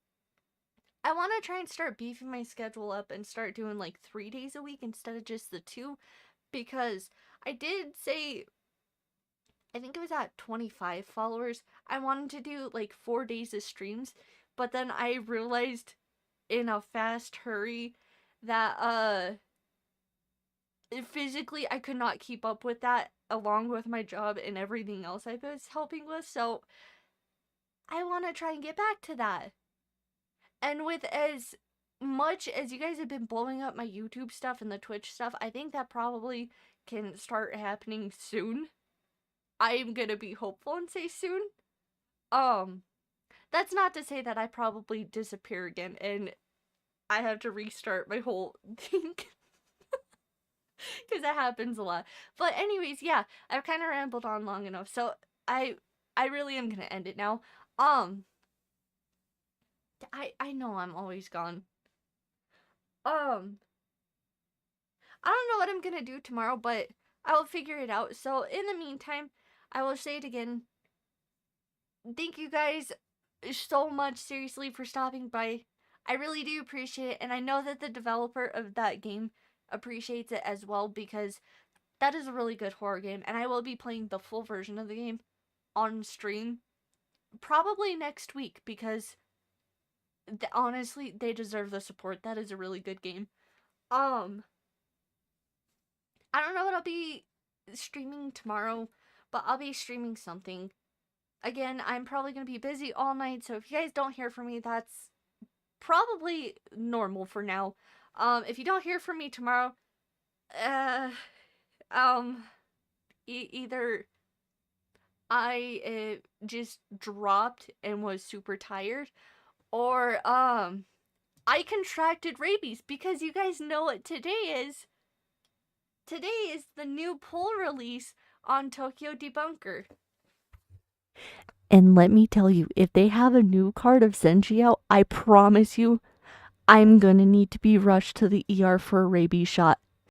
I want to try and start beefing my schedule up and start doing like 3 days a week instead of just the two, because I did say, I think it was at 25 followers, I wanted to do like 4 days of streams, but then I realized in a fast hurry that physically I could not keep up with that along with my job and everything else I was helping with. So I want to try and get back to that. And with as much as you guys have been blowing up my YouTube stuff and the Twitch stuff, I think that probably can start happening soon. I'm gonna be hopeful and say soon. That's not to say that I probably disappear again and I have to restart my whole thing. Because that happens a lot. But anyways, yeah, I've kind of rambled on long enough. So I really am gonna end it now. I know I'm always gone. I don't know what I'm gonna do tomorrow, but I'll figure it out. So in the meantime, I will say it again. Thank you guys so much, seriously, for stopping by. I really do appreciate it, and I know that the developer of that game appreciates it as well, because that is a really good horror game, and I will be playing the full version of the game on stream probably next week, because honestly, they deserve the support. That is a really good game. I don't know what I'll be streaming tomorrow, but I'll be streaming something. Again, I'm probably going to be busy all night, so if you guys don't hear from me, that's probably normal for now. If you don't hear from me tomorrow, either I just dropped and was super tired, or I contracted rabies, because you guys know what today is. Today is the new poll release on Tokyo Debunker. And let me tell you, if they have a new card of Senji out, I promise you, I'm gonna need to be rushed to the ER for a rabies shot.